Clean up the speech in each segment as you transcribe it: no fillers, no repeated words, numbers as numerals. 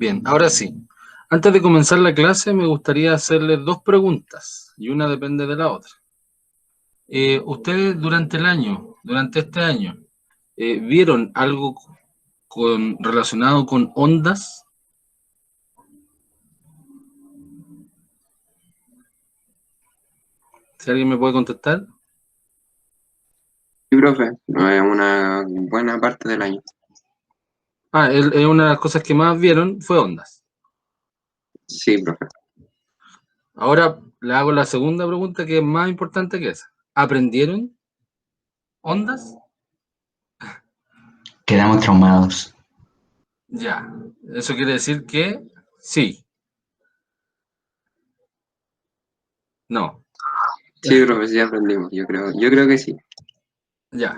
Bien, ahora sí. Antes de comenzar la clase, me gustaría hacerles dos preguntas, y una depende de la otra. ¿Ustedes durante este año, vieron algo relacionado con ondas? Si alguien me puede contestar. Sí, profe, no es una buena parte del año. Una de las cosas que más vieron fue ondas. Sí, profe. Ahora le hago la segunda pregunta, que es más importante que esa. ¿Aprendieron ondas? Quedamos traumados. Ya. Eso quiere decir que sí. No. Sí, profe, sí aprendimos, yo creo que sí. Ya.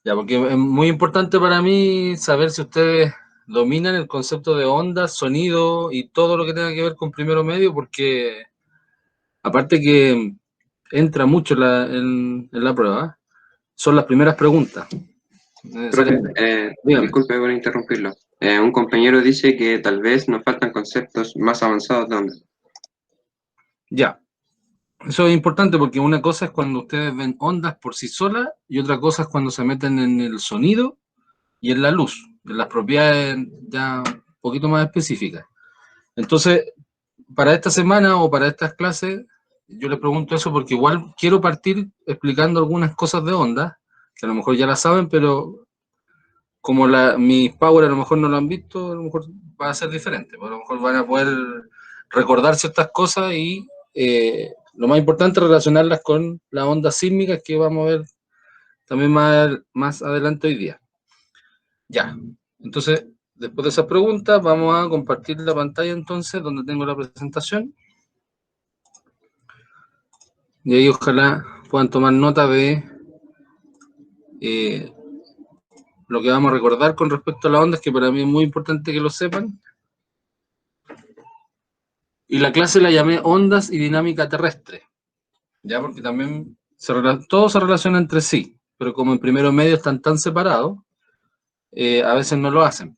Ya, porque es muy importante para mí saber si ustedes dominan el concepto de ondas, sonido y todo lo que tenga que ver con primero medio, porque aparte que entra mucho en la prueba, son las primeras preguntas, Profe, necesariamente. Dígame. disculpe por interrumpirlo. Un compañero dice que tal vez nos faltan conceptos más avanzados de onda. Ya, eso es importante porque una cosa es cuando ustedes ven ondas por sí solas y otra cosa es cuando se meten en el sonido y en la luz, en las propiedades ya un poquito más específicas. Entonces, para esta semana o para estas clases, yo les pregunto eso porque igual quiero partir explicando algunas cosas de onda, que a lo mejor ya las saben, pero como mis power a lo mejor no lo han visto, a lo mejor va a ser diferente, a lo mejor van a poder recordar ciertas cosas y lo más importante es relacionarlas con las ondas sísmicas que vamos a ver también más adelante hoy día. Ya, entonces, después de esas preguntas, vamos a compartir la pantalla entonces, donde tengo la presentación. Y ahí ojalá puedan tomar nota de eh, lo que vamos a recordar con respecto a las ondas, que para mí es muy importante que lo sepan. Y la clase la llamé ondas y dinámica terrestre, ya porque también todo se relaciona entre sí, pero como en primero medio están tan separados, a veces no lo hacen,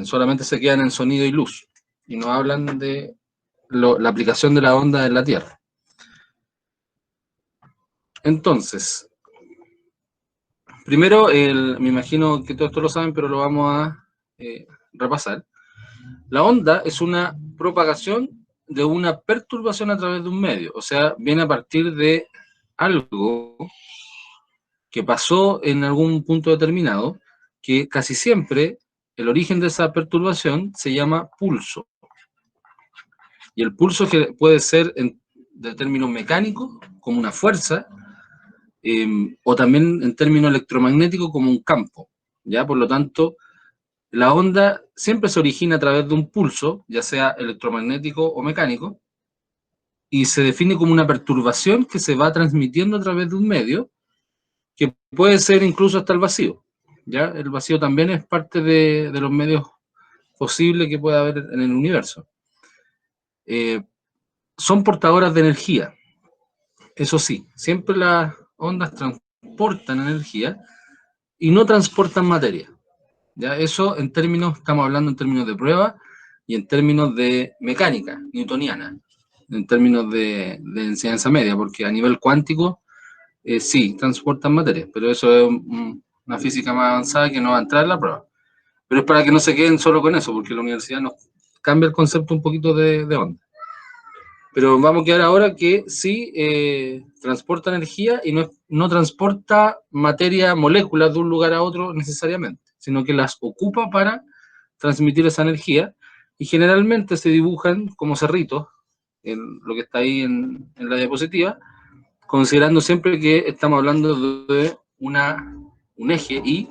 solamente se quedan en sonido y luz, y no hablan de la aplicación de la onda en la Tierra. Entonces, primero, me imagino que todo esto lo saben, pero lo vamos a repasar. La onda es una propagación de una perturbación a través de un medio, o sea, viene a partir de algo que pasó en algún punto determinado, que casi siempre el origen de esa perturbación se llama pulso. Y el pulso que puede ser de términos mecánicos, como una fuerza, o también en términos electromagnéticos, como un campo. ¿Ya? Por lo tanto, la onda siempre se origina a través de un pulso, ya sea electromagnético o mecánico, y se define como una perturbación que se va transmitiendo a través de un medio, que puede ser incluso hasta el vacío. ¿Ya? El vacío también es parte de los medios posibles que puede haber en el universo. Son portadoras de energía, eso sí, siempre las ondas transportan energía y no transportan materia. ¿Ya? Eso en términos, estamos hablando en términos de prueba y en términos de mecánica newtoniana, en términos de enseñanza media, porque a nivel cuántico sí, transportan materia, pero eso es una física más avanzada que no va a entrar en la prueba. Pero es para que no se queden solo con eso, porque la universidad nos cambia el concepto un poquito de onda. Pero vamos a quedar ahora que sí transporta energía y no transporta materia, moléculas de un lugar a otro necesariamente, sino que las ocupa para transmitir esa energía y generalmente se dibujan como cerritos, en lo que está ahí en la diapositiva, considerando siempre que estamos hablando de un eje Y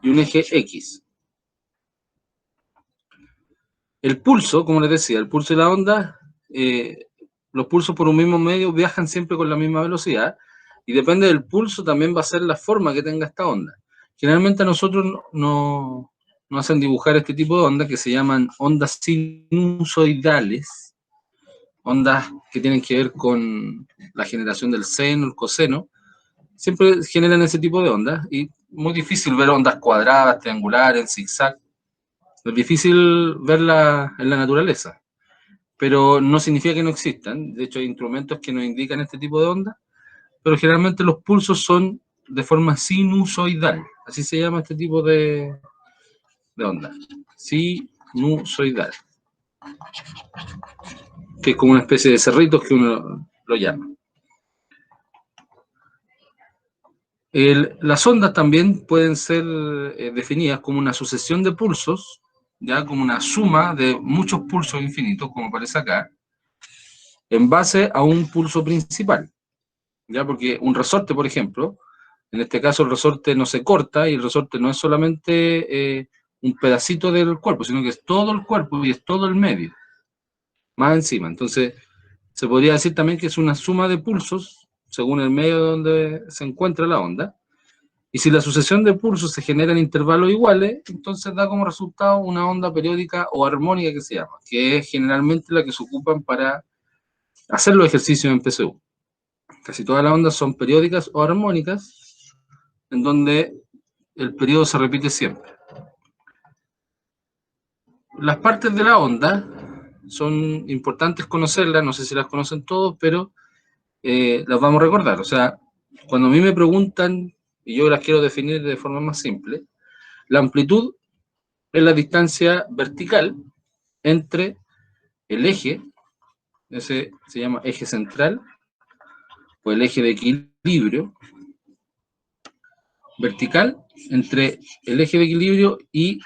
y un eje X. El pulso, como les decía, el pulso y la onda, los pulsos por un mismo medio viajan siempre con la misma velocidad y depende del pulso también va a ser la forma que tenga esta onda. Generalmente a nosotros no hacen dibujar este tipo de ondas que se llaman ondas sinusoidales, ondas que tienen que ver con la generación del seno, el coseno, siempre generan ese tipo de ondas y muy difícil ver ondas cuadradas, triangulares, en zigzag. Es difícil verla en la naturaleza, pero no significa que no existan. De hecho, hay instrumentos que nos indican este tipo de ondas, pero generalmente los pulsos son de forma sinusoidal. Así se llama este tipo de onda. Sinusoidal. Que es como una especie de cerritos que uno lo llama. Las ondas también pueden ser definidas como una sucesión de pulsos, ya como una suma de muchos pulsos infinitos, como aparece acá, en base a un pulso principal. ¿Ya? Porque un resorte, por ejemplo, en este caso el resorte no se corta y el resorte no es solamente un pedacito del cuerpo, sino que es todo el cuerpo y es todo el medio, más encima. Entonces, se podría decir también que es una suma de pulsos según el medio donde se encuentra la onda. Y si la sucesión de pulsos se genera en intervalos iguales, entonces da como resultado una onda periódica o armónica que se llama, que es generalmente la que se ocupan para hacer los ejercicios en PSU. Casi todas las ondas son periódicas o armónicas, en donde el periodo se repite siempre. Las partes de la onda son importantes conocerlas, no sé si las conocen todos, pero las vamos a recordar. O sea, cuando a mí me preguntan, y yo las quiero definir de forma más simple, la amplitud es la distancia vertical entre el eje, ese se llama eje central, o el eje de equilibrio, vertical, entre el eje de equilibrio y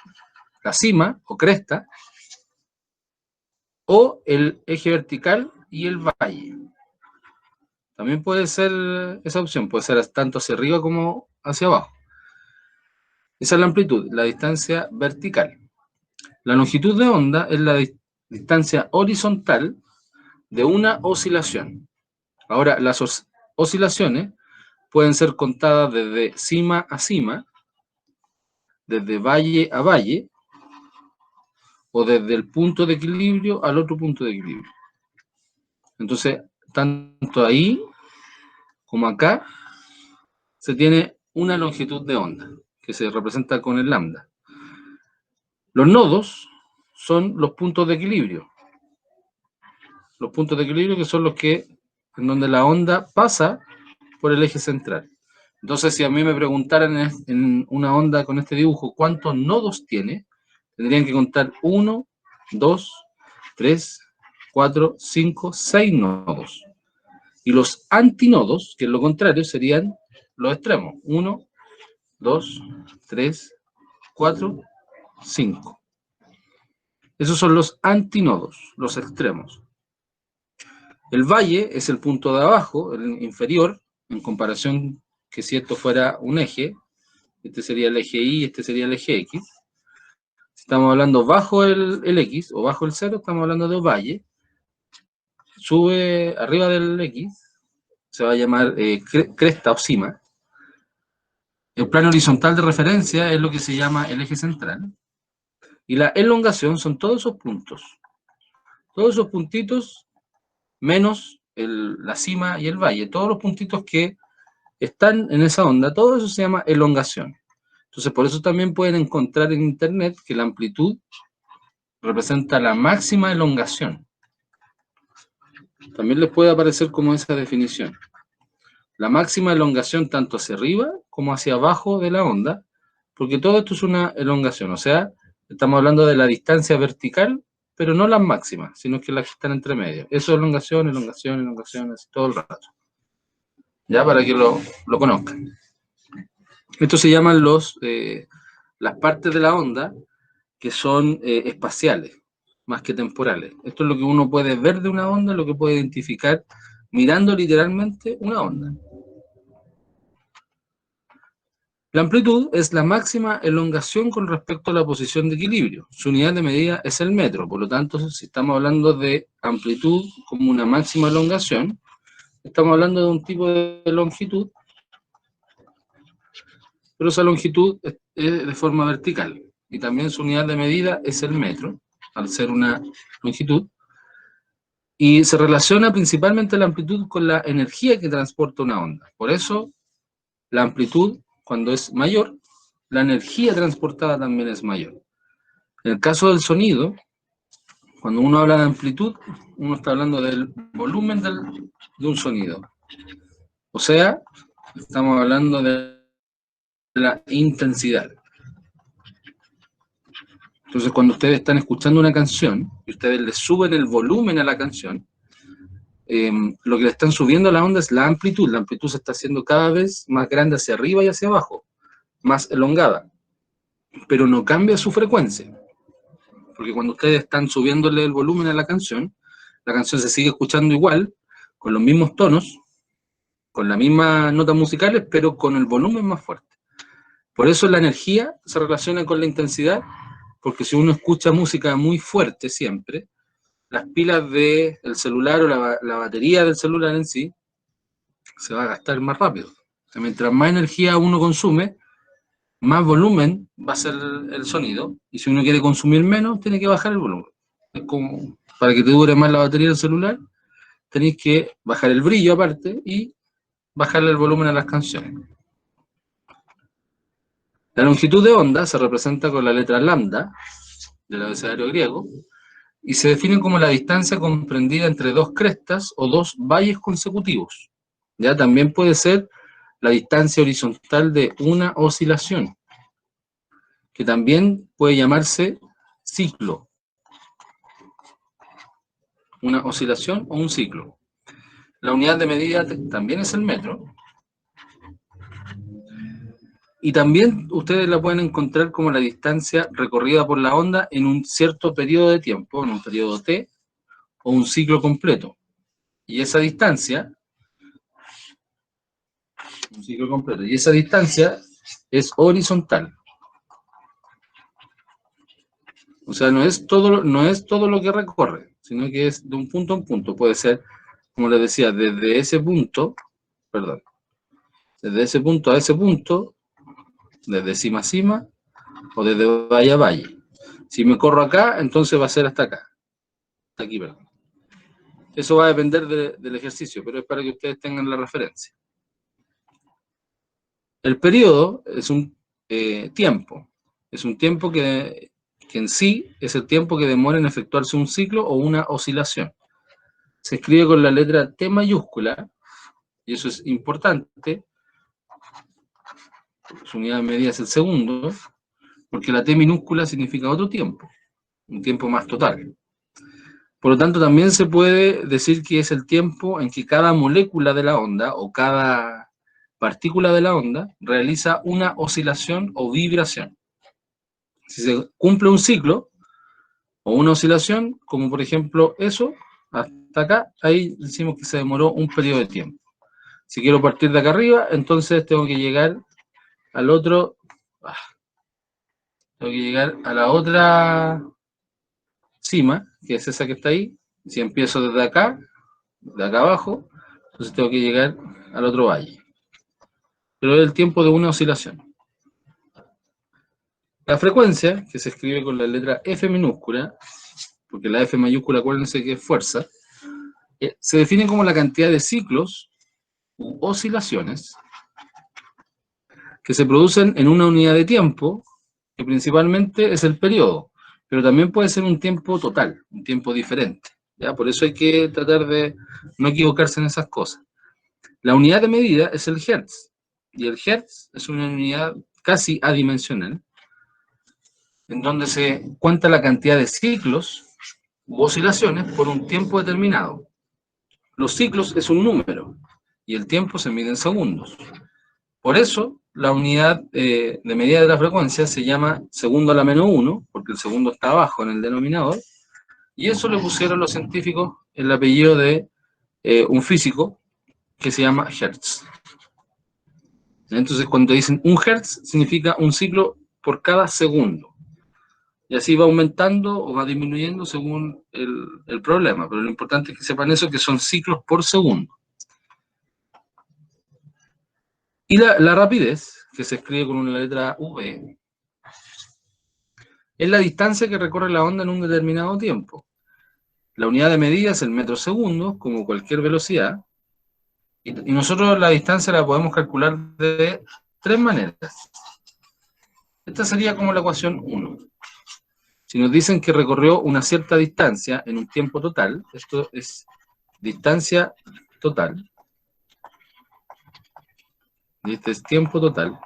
la cima o cresta, o el eje vertical y el valle. También puede ser esa opción, puede ser tanto hacia arriba como hacia abajo. Esa es la amplitud, la distancia vertical. La longitud de onda es la distancia horizontal de una oscilación. Ahora, las oscilaciones pueden ser contadas desde cima a cima, desde valle a valle, o desde el punto de equilibrio al otro punto de equilibrio. Entonces, tanto ahí como acá se tiene una longitud de onda, que se representa con el lambda. Los nodos son los puntos de equilibrio. Los puntos de equilibrio que son los que, en donde la onda pasa por el eje central. Entonces, si a mí me preguntaran en una onda con este dibujo cuántos nodos tiene, tendrían que contar 1, 2, 3, 4, 5, 6 nodos. Y los antinodos, que es lo contrario, serían los extremos. 1, 2, 3, 4, 5. Esos son los antinodos, los extremos. El valle es el punto de abajo, el inferior, en comparación que si esto fuera un eje, este sería el eje Y, este sería el eje X. Si estamos hablando bajo el X o bajo el 0, estamos hablando de valle. Sube arriba del X, se va a llamar cresta o cima. El plano horizontal de referencia es lo que se llama el eje central. Y la elongación son todos esos puntos. Todos esos puntitos menos la cima y el valle. Todos los puntitos que están en esa onda, todo eso se llama elongación. Entonces, por eso también pueden encontrar en internet que la amplitud representa la máxima elongación. También les puede aparecer como esa definición. La máxima elongación tanto hacia arriba como hacia abajo de la onda, porque todo esto es una elongación, o sea, estamos hablando de la distancia vertical, pero no las máximas, sino que las que están entre medio. Eso es elongación, elongación, elongación, así todo el rato. Ya, para que lo conozcan. Esto se llaman las partes de la onda que son espaciales, más que temporales. Esto es lo que uno puede ver de una onda, lo que puede identificar mirando literalmente una onda. La amplitud es la máxima elongación con respecto a la posición de equilibrio. Su unidad de medida es el metro, por lo tanto, si estamos hablando de amplitud como una máxima elongación, estamos hablando de un tipo de longitud, pero esa longitud es de forma vertical. Y también su unidad de medida es el metro, al ser una longitud. Y se relaciona principalmente la amplitud con la energía que transporta una onda. Por eso, la amplitud, cuando es mayor, la energía transportada también es mayor. En el caso del sonido, cuando uno habla de amplitud, uno está hablando del volumen de un sonido. O sea, estamos hablando de la intensidad. Entonces, cuando ustedes están escuchando una canción y ustedes le suben el volumen a la canción, lo que le están subiendo a la onda es la amplitud. La amplitud se está haciendo cada vez más grande hacia arriba y hacia abajo, más elongada, pero no cambia su frecuencia. Porque cuando ustedes están subiéndole el volumen a la canción se sigue escuchando igual, con los mismos tonos, con las mismas notas musicales, pero con el volumen más fuerte. Por eso la energía se relaciona con la intensidad, porque si uno escucha música muy fuerte siempre, las pilas del celular o la batería del celular en sí se va a gastar más rápido. O sea, mientras más energía uno consume, más volumen va a ser el sonido, y si uno quiere consumir menos, tiene que bajar el volumen. Es como, para que te dure más la batería del celular, tenéis que bajar el brillo aparte y bajarle el volumen a las canciones. La longitud de onda se representa con la letra lambda del abecedario griego y se define como la distancia comprendida entre dos crestas o dos valles consecutivos. Ya también puede ser la distancia horizontal de una oscilación, que también puede llamarse ciclo. Una oscilación o un ciclo. La unidad de medida también es el metro. Y también ustedes la pueden encontrar como la distancia recorrida por la onda en un cierto periodo de tiempo, en un periodo T, o un ciclo completo. Y esa distancia, es horizontal. O sea, no es todo lo que recorre, sino que es de un punto a un punto. Puede ser, como les decía, desde ese punto a ese punto, desde cima a cima, o desde valle a valle. Si me corro acá, entonces va a ser hasta acá. Hasta aquí, perdón. Eso va a depender del ejercicio, pero es para que ustedes tengan la referencia. El periodo es un tiempo. Es un tiempo que en sí es el tiempo que demora en efectuarse un ciclo o una oscilación. Se escribe con la letra T mayúscula, y eso es importante, su unidad de medida es el segundo, porque la T minúscula significa otro tiempo, un tiempo más total. Por lo tanto, también se puede decir que es el tiempo en que cada molécula de la onda o cada partícula de la onda realiza una oscilación o vibración. Si se cumple un ciclo o una oscilación, como por ejemplo eso, hasta acá, ahí decimos que se demoró un periodo de tiempo. Si quiero partir de acá arriba, entonces tengo que llegar al otro, tengo que llegar a la otra cima, que es esa que está ahí. Si empiezo desde acá, de acá abajo, entonces tengo que llegar al otro valle. Pero es el tiempo de una oscilación. La frecuencia, que se escribe con la letra F minúscula, porque la F mayúscula, acuérdense que es fuerza, se define como la cantidad de ciclos u oscilaciones que se producen en una unidad de tiempo, que principalmente es el periodo, pero también puede ser un tiempo total, un tiempo diferente. ¿Ya? Por eso hay que tratar de no equivocarse en esas cosas. La unidad de medida es el hertz, y el hertz es una unidad casi adimensional, en donde se cuenta la cantidad de ciclos u oscilaciones por un tiempo determinado. Los ciclos es un número, y el tiempo se mide en segundos. Por eso, la unidad de medida de la frecuencia se llama segundo a la menos 1, porque el segundo está abajo en el denominador, y eso le pusieron los científicos el apellido de un físico que se llama Hertz. Entonces, cuando dicen un Hertz, significa un ciclo por cada segundo. Y así va aumentando o va disminuyendo según el problema. Pero lo importante es que sepan eso, que son ciclos por segundo. Y la rapidez, que se escribe con una letra V, es la distancia que recorre la onda en un determinado tiempo. La unidad de medida es el metro segundo, como cualquier velocidad. Y nosotros la distancia la podemos calcular de tres maneras. Esta sería como la ecuación 1. Si nos dicen que recorrió una cierta distancia en un tiempo total, esto es distancia total, y este es tiempo total.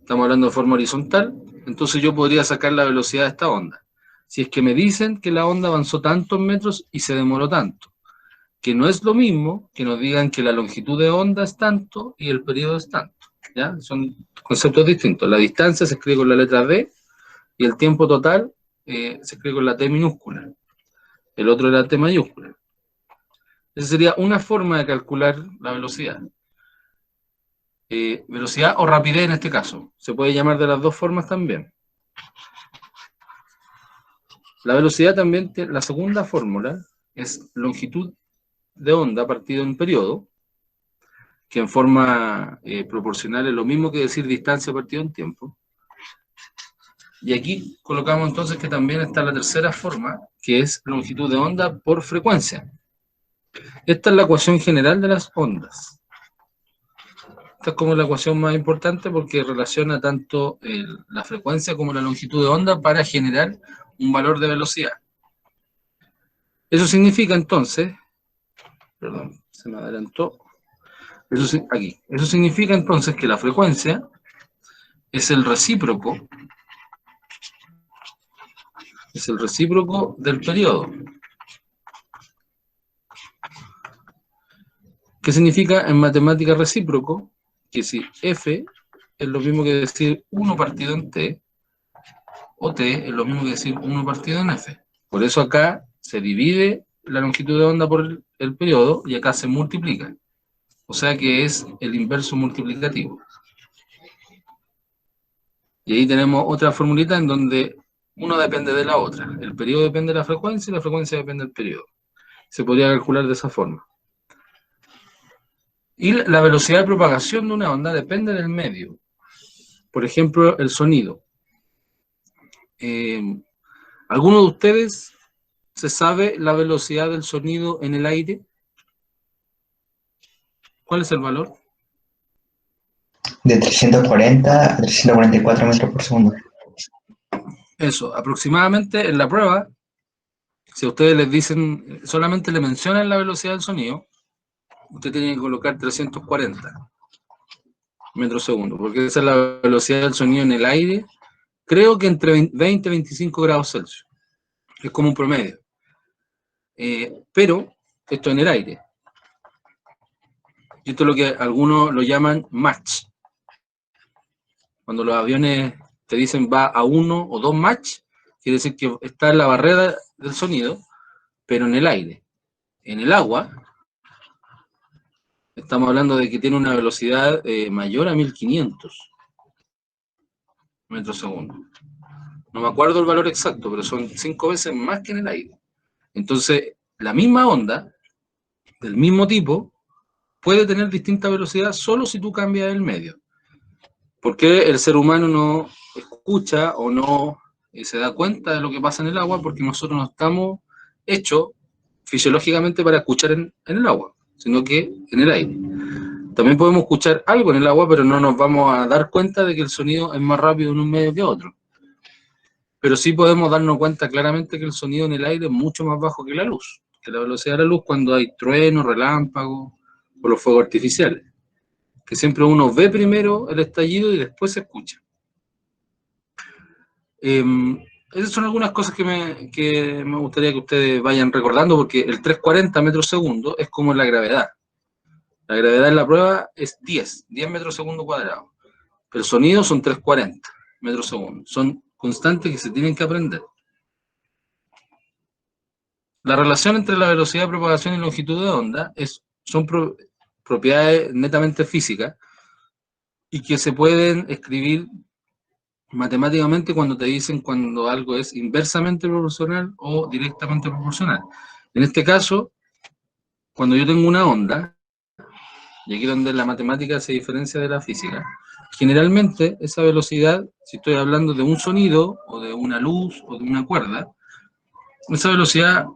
Estamos hablando de forma horizontal, entonces yo podría sacar la velocidad de esta onda. Si es que me dicen que la onda avanzó tantos metros y se demoró tanto, que no es lo mismo que nos digan que la longitud de onda es tanto y el periodo es tanto, ¿ya? Son conceptos distintos. La distancia se escribe con la letra D y el tiempo total se escribe con la T minúscula. El otro era T mayúscula. Esa sería una forma de calcular la velocidad. Velocidad o rapidez en este caso. Se puede llamar de las dos formas también. La velocidad también, la segunda fórmula es longitud de onda partido en periodo, que en forma proporcional es lo mismo que decir distancia partido en tiempo. Y aquí colocamos entonces que también está la tercera forma, que es longitud de onda por frecuencia. Esta es la ecuación general de las ondas. Esta es como la ecuación más importante porque relaciona tanto la frecuencia como la longitud de onda para generar un valor de velocidad. Eso significa entonces, perdón, se me adelantó, eso significa entonces que la frecuencia es el recíproco del periodo. ¿Qué significa en matemática recíproco? Que si f es lo mismo que decir 1 partido en t, o t es lo mismo que decir 1 partido en f. Por eso acá se divide la longitud de onda por el periodo y acá se multiplica. O sea que es el inverso multiplicativo. Y ahí tenemos otra formulita en donde uno depende de la otra. El periodo depende de la frecuencia y la frecuencia depende del periodo. Se podría calcular de esa forma. Y la velocidad de propagación de una onda depende del medio. Por ejemplo, el sonido. ¿Alguno de ustedes se sabe la velocidad del sonido en el aire? ¿Cuál es el valor? De 340 a 344 metros por segundo. Eso, aproximadamente en la prueba, si a ustedes les dicen, solamente le mencionan la velocidad del sonido, usted tiene que colocar 340 metros segundo, porque esa es la velocidad del sonido en el aire, creo que entre 20 y 25 grados Celsius. Es como un promedio. Pero esto en el aire. Esto es lo que algunos lo llaman Mach. Cuando los aviones te dicen va a 1 o 2 Mach, quiere decir que está en la barrera del sonido, pero en el aire. En el agua, estamos hablando de que tiene una velocidad mayor a 1500 metros segundo. No me acuerdo el valor exacto, pero son 5 veces más que en el aire. Entonces, la misma onda, del mismo tipo, puede tener distinta velocidad solo si tú cambias el medio. ¿Por qué el ser humano no escucha o no se da cuenta de lo que pasa en el agua? Porque nosotros no estamos hechos fisiológicamente para escuchar en el agua, sino que en el aire. También podemos escuchar algo en el agua, pero no nos vamos a dar cuenta de que el sonido es más rápido en un medio que otro. Pero sí podemos darnos cuenta claramente que el sonido en el aire es mucho más bajo que la luz, que la velocidad de la luz cuando hay truenos, relámpagos o los fuegos artificiales. Que siempre uno ve primero el estallido y después se escucha. Esas son algunas cosas que me gustaría que ustedes vayan recordando, porque el 340 metros segundo es como la gravedad. La gravedad en la prueba es 10 metros segundo cuadrado. El sonido son 340 metros segundo. Son constantes que se tienen que aprender. La relación entre la velocidad de propagación y longitud de onda son propiedades netamente físicas y que se pueden escribir matemáticamente cuando te dicen cuando algo es inversamente proporcional o directamente proporcional. En este caso, cuando yo tengo una onda, y aquí donde la matemática se diferencia de la física, generalmente esa velocidad, si estoy hablando de un sonido, o de una luz, o de una cuerda, esa velocidad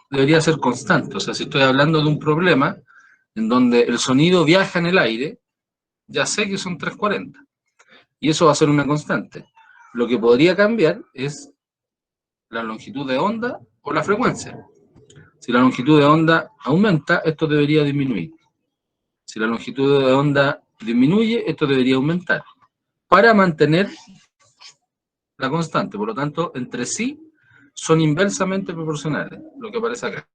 debería ser constante. O sea, si estoy hablando de un problema en donde el sonido viaja en el aire, ya sé que son 340. Y eso va a ser una constante. Lo que podría cambiar es la longitud de onda o la frecuencia. Si la longitud de onda aumenta, esto debería disminuir. Si la longitud de onda disminuye, esto debería aumentar, para mantener la constante. Por lo tanto, entre sí son inversamente proporcionales, lo que aparece acá.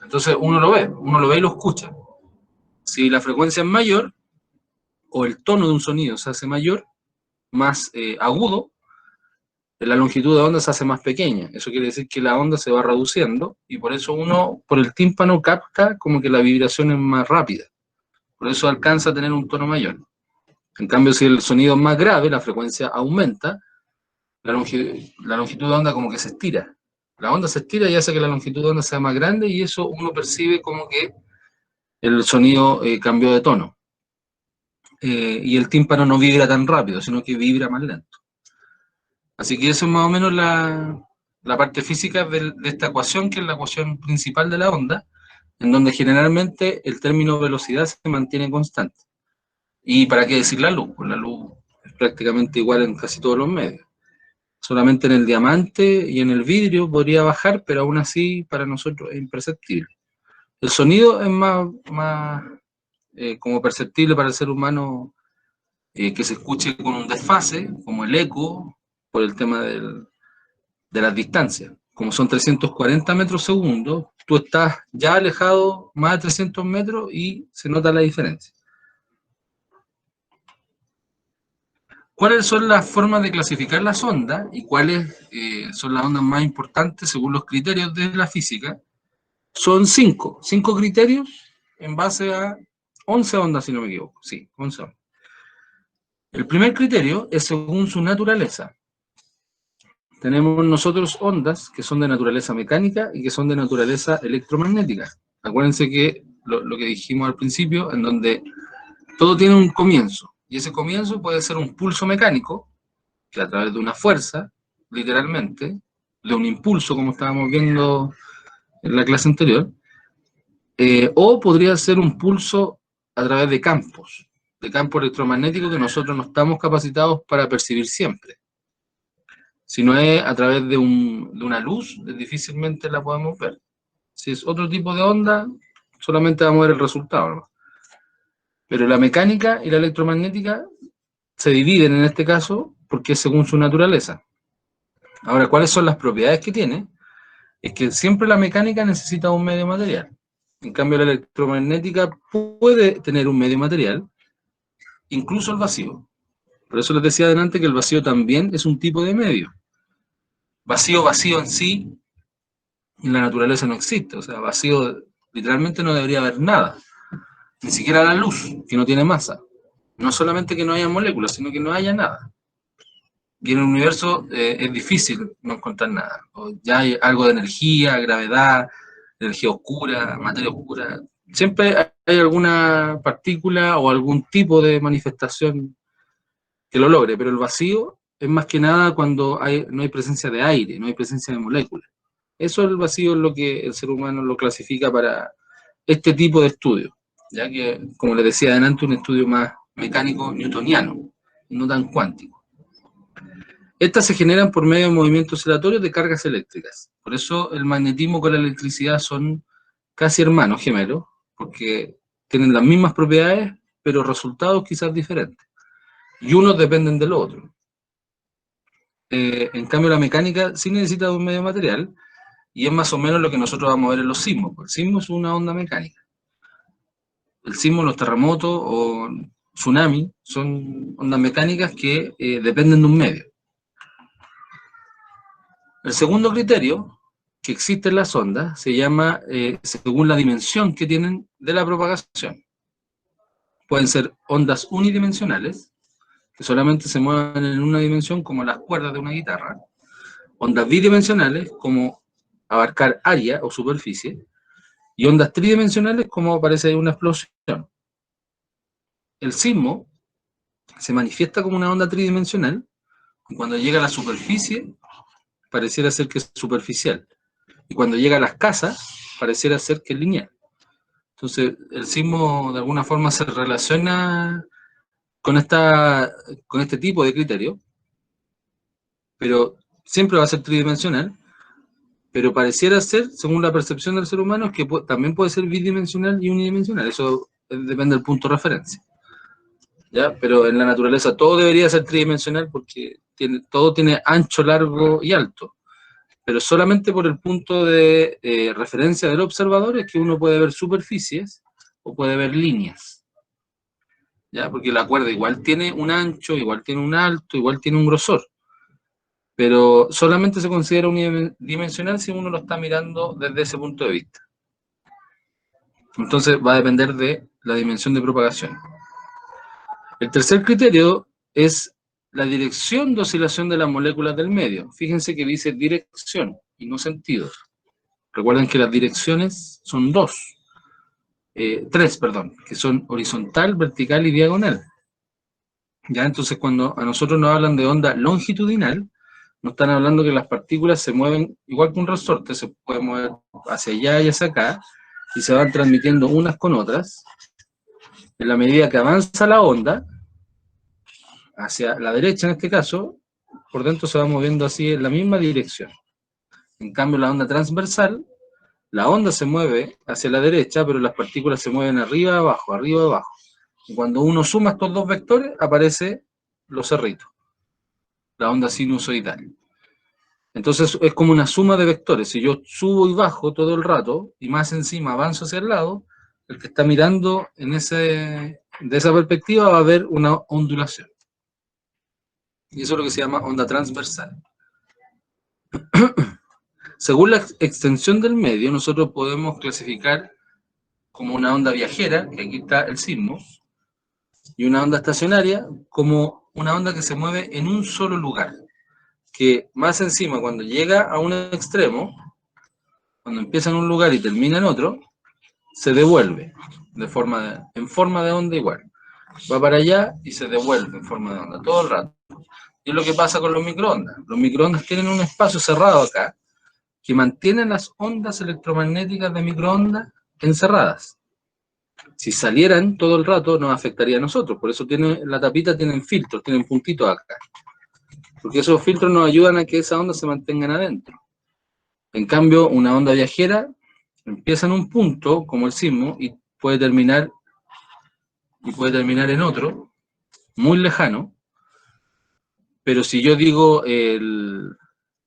Entonces uno lo ve y lo escucha. Si la frecuencia es mayor, o el tono de un sonido se hace mayor, más agudo, la longitud de onda se hace más pequeña. Eso quiere decir que la onda se va reduciendo, y por eso uno, por el tímpano, capta como que la vibración es más rápida. Por eso alcanza a tener un tono mayor. En cambio, si el sonido es más grave, la frecuencia aumenta, la longitud de onda como que se estira. La onda se estira y hace que la longitud de onda sea más grande, y eso uno percibe como que el sonido cambió de tono. Y el tímpano no vibra tan rápido, sino que vibra más lento. Así que eso es más o menos la parte física de esta ecuación, que es la ecuación principal de la onda, en donde generalmente el término velocidad se mantiene constante. ¿Y para qué decir la luz? Pues la luz es prácticamente igual en casi todos los medios. Solamente en el diamante y en el vidrio podría bajar, pero aún así para nosotros es imperceptible. El sonido es más como perceptible para el ser humano, que se escuche con un desfase, como el eco, por el tema de las distancias. Como son 340 metros segundo, tú estás ya alejado más de 300 metros y se nota la diferencia. ¿Cuáles son las formas de clasificar las ondas y cuáles son las ondas más importantes según los criterios de la física? Son cinco criterios en base a 11 ondas, si no me equivoco. Sí, 11 ondas. El primer criterio es según su naturaleza. Tenemos nosotros ondas que son de naturaleza mecánica y que son de naturaleza electromagnética. Acuérdense que lo que dijimos al principio, en donde todo tiene un comienzo, y ese comienzo puede ser un pulso mecánico, que a través de una fuerza, literalmente, de un impulso, como estábamos viendo en la clase anterior, o podría ser un pulso a través de campos electromagnéticos que nosotros no estamos capacitados para percibir siempre. Si no es a través de una luz, difícilmente la podemos ver. Si es otro tipo de onda, solamente vamos a ver el resultado, ¿no? Pero la mecánica y la electromagnética se dividen en este caso porque es según su naturaleza. Ahora, ¿cuáles son las propiedades que tiene? Es que siempre la mecánica necesita un medio material. En cambio, la electromagnética puede tener un medio material, incluso el vacío. Por eso les decía adelante que el vacío también es un tipo de medio. Vacío en sí, en la naturaleza no existe. O sea, vacío literalmente no debería haber nada. Ni siquiera la luz, que no tiene masa. No solamente que no haya moléculas, sino que no haya nada. Y en el universo es difícil no encontrar nada. Ya hay algo de energía, gravedad, energía oscura, materia oscura. Siempre hay alguna partícula o algún tipo de manifestación que lo logre, pero el vacío es más que nada cuando no hay presencia de aire, no hay presencia de moléculas. Eso es el vacío, es lo que el ser humano lo clasifica para este tipo de estudio, ya que, como les decía adelante, un estudio más mecánico newtoniano, no tan cuántico. Estas se generan por medio de movimientos oscilatorios de cargas eléctricas. Por eso el magnetismo con la electricidad son casi hermanos gemelos, porque tienen las mismas propiedades, pero resultados quizás diferentes. Y unos dependen del otro. En cambio, la mecánica sí necesita de un medio material, y es más o menos lo que nosotros vamos a ver en los sismos. El sismo es una onda mecánica. El sismo, los terremotos o tsunami son ondas mecánicas que dependen de un medio. El segundo criterio que existe en las ondas se llama según la dimensión que tienen de la propagación. Pueden ser ondas unidimensionales, que solamente se mueven en una dimensión, como las cuerdas de una guitarra. Ondas bidimensionales, como abarcar área o superficie. Y ondas tridimensionales, como parece una explosión. El sismo se manifiesta como una onda tridimensional, y cuando llega a la superficie, pareciera ser que es superficial. Y cuando llega a las casas, pareciera ser que es lineal. Entonces, el sismo de alguna forma se relaciona con este tipo de criterio, pero siempre va a ser tridimensional, pero pareciera ser, según la percepción del ser humano, que también puede ser bidimensional y unidimensional. Eso depende del punto de referencia. ¿Ya? Pero en la naturaleza todo debería ser tridimensional porque todo tiene ancho, largo y alto. Pero solamente por el punto de referencia del observador es que uno puede ver superficies o puede ver líneas. ¿Ya? Porque la cuerda igual tiene un ancho, igual tiene un alto, igual tiene un grosor. Pero solamente se considera unidimensional si uno lo está mirando desde ese punto de vista. Entonces va a depender de la dimensión de propagación. El tercer criterio es la dirección de oscilación de las moléculas del medio. Fíjense que dice dirección y no sentido. Recuerden que las direcciones son tres, que son horizontal, vertical y diagonal. ¿Ya? Entonces cuando a nosotros nos hablan de onda longitudinal, nos están hablando que las partículas se mueven igual que un resorte, se puede mover hacia allá y hacia acá, y se van transmitiendo unas con otras. En la medida que avanza la onda, hacia la derecha en este caso, por dentro se va moviendo así en la misma dirección. En cambio, la onda transversal, la onda se mueve hacia la derecha, pero las partículas se mueven arriba, abajo, arriba, abajo. Y cuando uno suma estos dos vectores, aparece los cerritos, la onda sinusoidal. Entonces es como una suma de vectores. Si yo subo y bajo todo el rato, y más encima avanzo hacia el lado, el que está mirando de esa perspectiva va a ver una ondulación. Y eso es lo que se llama onda transversal. Según la extensión del medio, nosotros podemos clasificar como una onda viajera, que aquí está el sismo, y una onda estacionaria como una onda que se mueve en un solo lugar, que más encima cuando llega a un extremo, cuando empieza en un lugar y termina en otro, se devuelve en forma de onda igual. Va para allá y se devuelve en forma de onda todo el rato. Y es lo que pasa con los microondas. Los microondas tienen un espacio cerrado acá que mantiene las ondas electromagnéticas de microondas encerradas. Si salieran todo el rato nos afectaría a nosotros. Por eso la tapita tienen filtros, tienen puntitos acá. Porque esos filtros nos ayudan a que esas ondas se mantengan adentro. En cambio, una onda viajera empieza en un punto, como el sismo, y puede terminar en otro, muy lejano. Pero si yo digo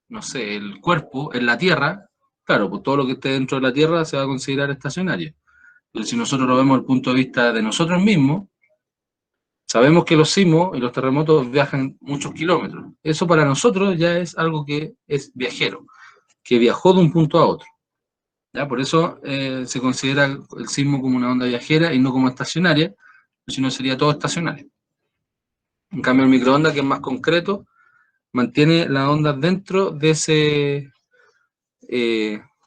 no sé, el cuerpo en la Tierra, claro, pues todo lo que esté dentro de la Tierra se va a considerar estacionario. Pero si nosotros lo vemos desde el punto de vista de nosotros mismos, sabemos que los sismos y los terremotos viajan muchos kilómetros. Eso para nosotros ya es algo que es viajero, que viajó de un punto a otro. ¿Ya? Por eso se considera el sismo como una onda viajera y no como estacionaria, si no sería todo estacionario. En cambio, el microondas, que es más concreto, mantiene las ondas dentro de ese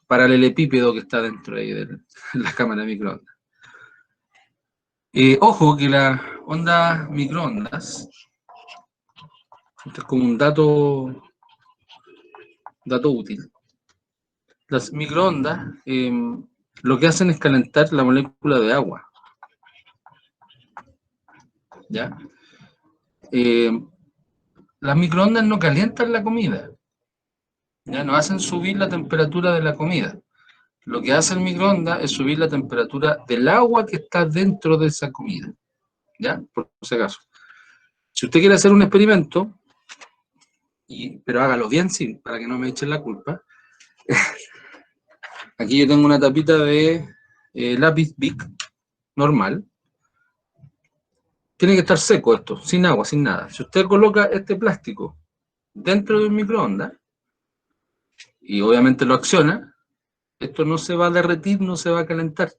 paralelepípedo que está dentro ahí de la cámara de microondas. Ojo que las ondas microondas, esto es como un dato útil. Las microondas lo que hacen es calentar la molécula de agua. ¿Ya? Las microondas no calientan la comida. ¿Ya? No hacen subir la temperatura de la comida. Lo que hace el microondas es subir la temperatura del agua que está dentro de esa comida. ¿Ya? Por si acaso. Si usted quiere hacer un experimento, pero hágalo bien, sí, para que no me echen la culpa. Aquí yo tengo una tapita de lápiz Bic, normal. Tiene que estar seco esto, sin agua, sin nada. Si usted coloca este plástico dentro del microondas, y obviamente lo acciona, esto no se va a derretir, no se va a calentar.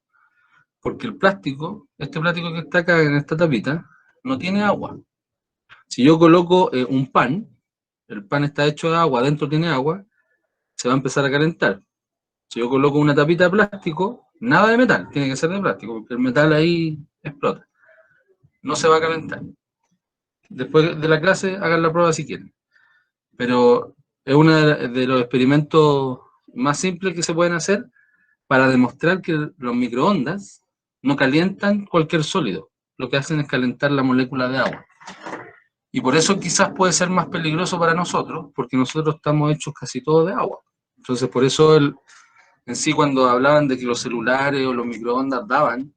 Porque el plástico, este plástico que está acá en esta tapita, no tiene agua. Si yo coloco un pan, el pan está hecho de agua, adentro tiene agua, se va a empezar a calentar. Si yo coloco una tapita de plástico, nada de metal, tiene que ser de plástico, porque el metal ahí explota. No se va a calentar. Después de la clase, hagan la prueba si quieren. Pero es uno de los experimentos más simples que se pueden hacer para demostrar que los microondas no calientan cualquier sólido. lo que hacen es calentar la molécula de agua. Y por eso quizás puede ser más peligroso para nosotros, porque nosotros estamos hechos casi todos de agua. Entonces, por eso en sí, cuando hablaban de que los celulares o los microondas daban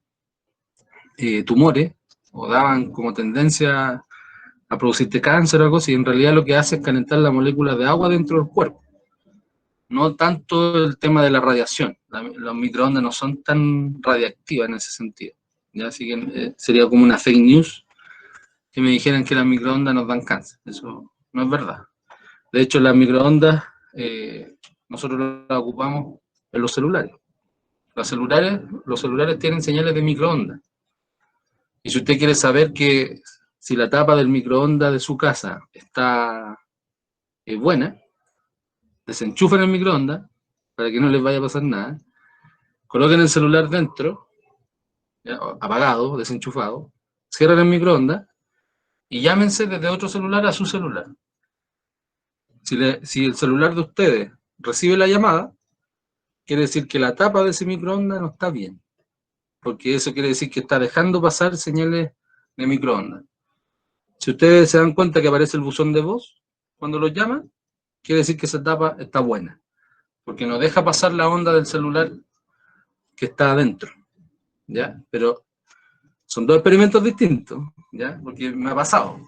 tumores, o daban como tendencia a producirte cáncer o algo así, en realidad lo que hace es calentar la molécula de agua dentro del cuerpo. No tanto el tema de la radiación. Los microondas no son tan radiactivas en ese sentido. ¿Ya? Así que sería como una fake news que me dijeran que las microondas nos dan cáncer. Eso no es verdad. De hecho, las microondas nosotros las ocupamos en los celulares. Los celulares tienen señales de microondas. Y si usted quiere saber que si la tapa del microondas de su casa está buena, desenchufen el microondas para que no les vaya a pasar nada, coloquen el celular dentro, ¿ya? Apagado, desenchufado, cierren el microondas y llámense desde otro celular a su celular. Si el celular de ustedes recibe la llamada, quiere decir que la tapa de ese microondas no está bien, porque eso quiere decir que está dejando pasar señales de microondas. Si ustedes se dan cuenta que aparece el buzón de voz cuando los llaman, quiere decir que esa tapa está buena, porque no deja pasar la onda del celular que está adentro, ¿ya? Pero son dos experimentos distintos, ¿ya? Porque me ha pasado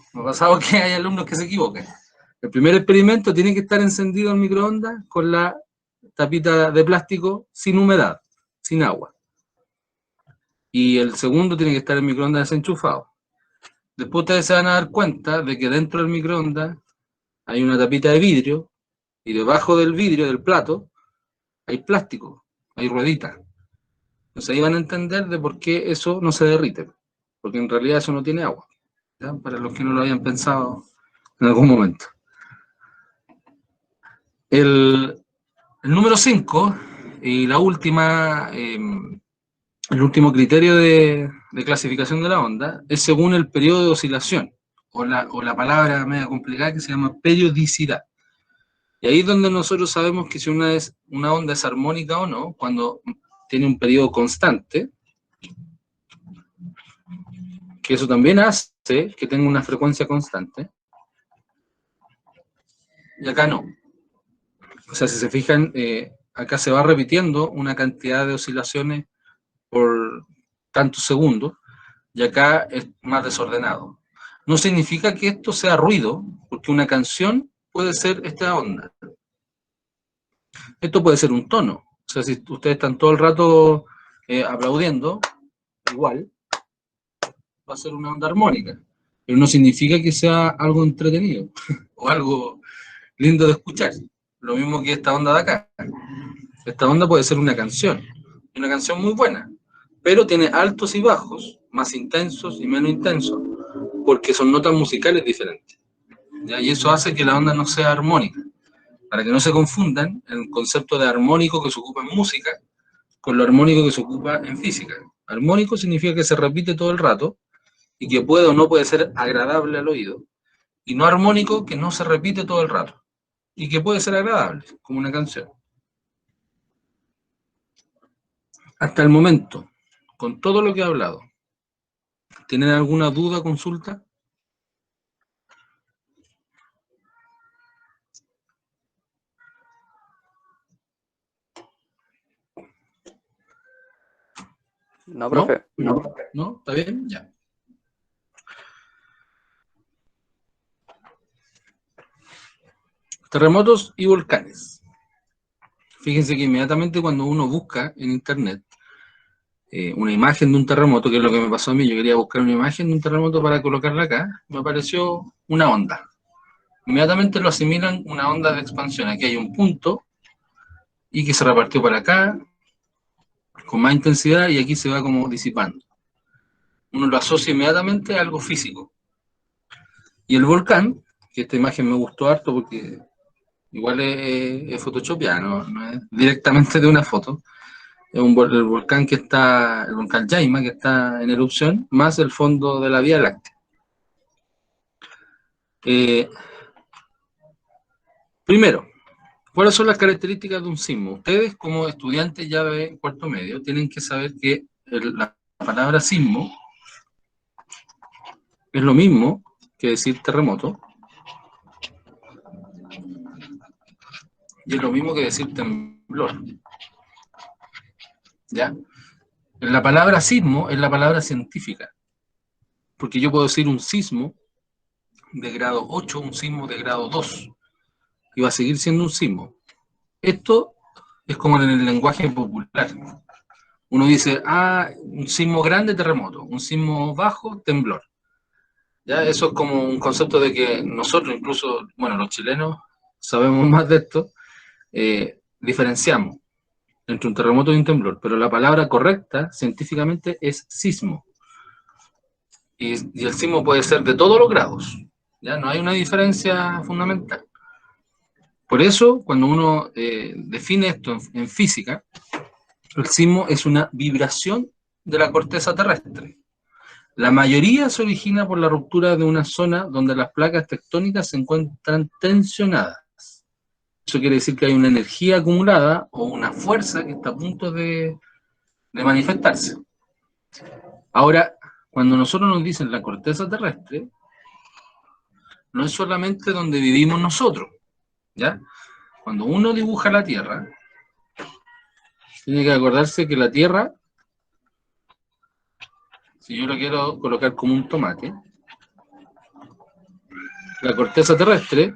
que hay alumnos que se equivocan. El primer experimento tiene que estar encendido el microondas con la tapita de plástico sin humedad, sin agua. Y el segundo tiene que estar el microondas desenchufado. Después ustedes se van a dar cuenta de que dentro del microondas hay una tapita de vidrio y debajo del vidrio del plato hay plástico, hay rueditas. Entonces ahí van a entender de por qué eso no se derrite, porque en realidad eso no tiene agua, ¿ya? Para los que no lo habían pensado en algún momento. El número 5 y la última, el último criterio de clasificación de la onda es según el periodo de oscilación, o la palabra media complicada que se llama periodicidad. Y ahí es donde nosotros sabemos que si una onda es armónica o no, cuando tiene un periodo constante, que eso también hace que tenga una frecuencia constante, y acá no. O sea, si se fijan, acá se va repitiendo una cantidad de oscilaciones por tantos segundos, y acá es más desordenado. No significa que esto sea ruido, porque una canción puede ser esta onda. Esto puede ser un tono. O sea, si ustedes están todo el rato aplaudiendo, igual, va a ser una onda armónica. Pero no significa que sea algo entretenido o algo lindo de escuchar. Lo mismo que esta onda de acá. Esta onda puede ser una canción muy buena, pero tiene altos y bajos, más intensos y menos intensos, porque son notas musicales diferentes, ¿ya? Y eso hace que la onda no sea armónica. Para que no se confundan el concepto de armónico que se ocupa en música con lo armónico que se ocupa en física. Armónico significa que se repite todo el rato y que puede o no puede ser agradable al oído, y no armónico que no se repite todo el rato y que puede ser agradable, como una canción. Hasta el momento, con todo lo que he hablado, ¿tienen alguna duda, consulta? No, profe. ¿No? ¿Está bien? Ya. Terremotos y volcanes. Fíjense que inmediatamente cuando uno busca en internet una imagen de un terremoto, que es lo que me pasó a mí, yo quería buscar una imagen de un terremoto para colocarla acá, me apareció una onda. Inmediatamente lo asimilan una onda de expansión. Aquí hay un punto y que se repartió para acá con más intensidad y aquí se va como disipando. Uno lo asocia inmediatamente a algo físico. Y el volcán, que esta imagen me gustó harto porque igual es photoshopeada, no es directamente de una foto. Es el volcán que está, el volcán Yaima, que está en erupción, más el fondo de la Vía Láctea. Primero, ¿cuáles son las características de un sismo? Ustedes, como estudiantes ya de cuarto medio, tienen que saber que la palabra sismo es lo mismo que decir terremoto, y es lo mismo que decir temblor. ¿Ya? La palabra sismo es la palabra científica, porque yo puedo decir un sismo de grado 8, un sismo de grado 2, y va a seguir siendo un sismo. Esto es como en el lenguaje popular. Uno dice, un sismo grande, terremoto, un sismo bajo, temblor. ¿Ya? Eso es como un concepto de que nosotros, incluso, bueno, los chilenos, sabemos más de esto, diferenciamos entre un terremoto y un temblor, pero la palabra correcta científicamente es sismo. Y el sismo puede ser de todos los grados, ¿ya? No hay una diferencia fundamental. Por eso, cuando uno define esto en física, el sismo es una vibración de la corteza terrestre. La mayoría se origina por la ruptura de una zona donde las placas tectónicas se encuentran tensionadas. Eso quiere decir que hay una energía acumulada o una fuerza que está a punto de manifestarse. Ahora, cuando nosotros nos dicen la corteza terrestre, no es solamente donde vivimos nosotros, ¿ya? Cuando uno dibuja la Tierra, tiene que acordarse que la Tierra, si yo lo quiero colocar como un tomate, la corteza terrestre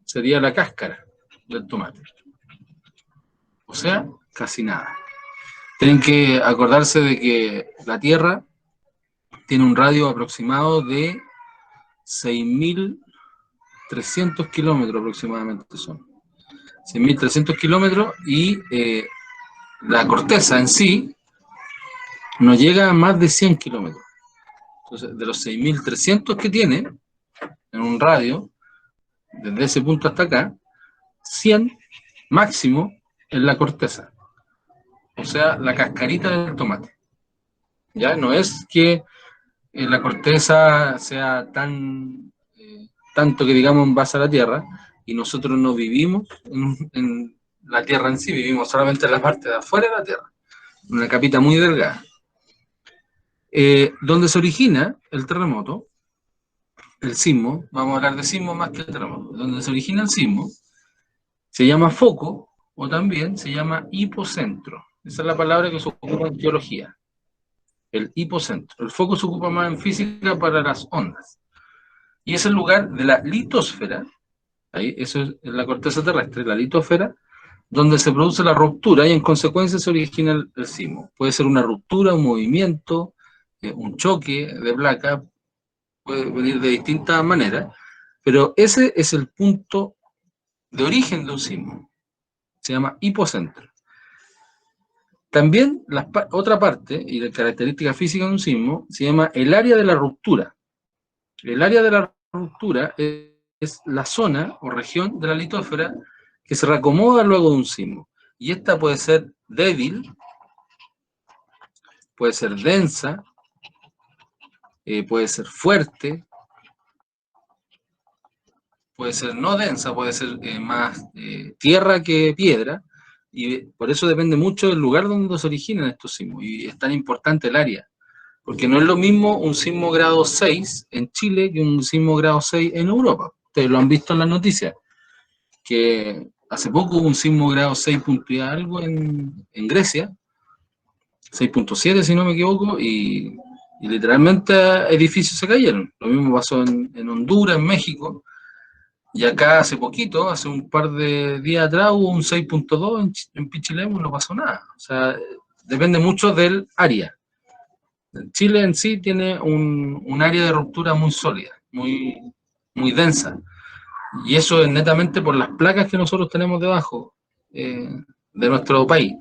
sería la cáscara del tomate. O sea, casi nada. Tienen que acordarse de que la Tierra tiene un radio aproximado de 6.300 kilómetros aproximadamente son. 6.300 kilómetros y la corteza en sí no llega a más de 100 kilómetros. Entonces, de los 6.300 que tiene en un radio, desde ese punto hasta acá, 100 máximo en la corteza. O sea, la cascarita del tomate. Ya no es que la corteza sea tanto que digamos en base a la Tierra, y nosotros no vivimos en la Tierra en sí, vivimos solamente en la parte de afuera de la Tierra, una capita muy delgada. Donde se origina el terremoto, el sismo, vamos a hablar de sismo más que el terremoto, donde se origina el sismo, se llama foco o también se llama hipocentro. Esa es la palabra que se ocupa en geología, el hipocentro. El foco se ocupa más en física para las ondas. Y es el lugar de la litosfera, ahí, eso es la corteza terrestre, la litosfera, donde se produce la ruptura y en consecuencia se origina el sismo. Puede ser una ruptura, un movimiento, un choque de placa, puede venir de distintas maneras, pero ese es el punto de origen de un sismo. Se llama hipocentro. También otra parte, y la característica física de un sismo, se llama el área de la ruptura. El área de la ruptura es la zona o región de la litosfera que se reacomoda luego de un sismo. Y esta puede ser débil, puede ser densa, puede ser fuerte, puede ser no densa, puede ser más tierra que piedra, y por eso depende mucho del lugar donde se originan estos sismos, y es tan importante el área, porque no es lo mismo un sismo grado 6 en Chile que un sismo grado 6 en Europa. Ustedes lo han visto en las noticias, que hace poco hubo un sismo grado 6 punto y algo en Grecia, 6.7 si no me equivoco, y literalmente edificios se cayeron. Lo mismo pasó en Honduras, en México, y acá hace poquito, hace un par de días atrás, hubo un 6.2 en Pichilemu y no pasó nada. O sea, depende mucho del área. Chile en sí tiene un área de ruptura muy sólida, muy densa, y eso es netamente por las placas que nosotros tenemos debajo de nuestro país.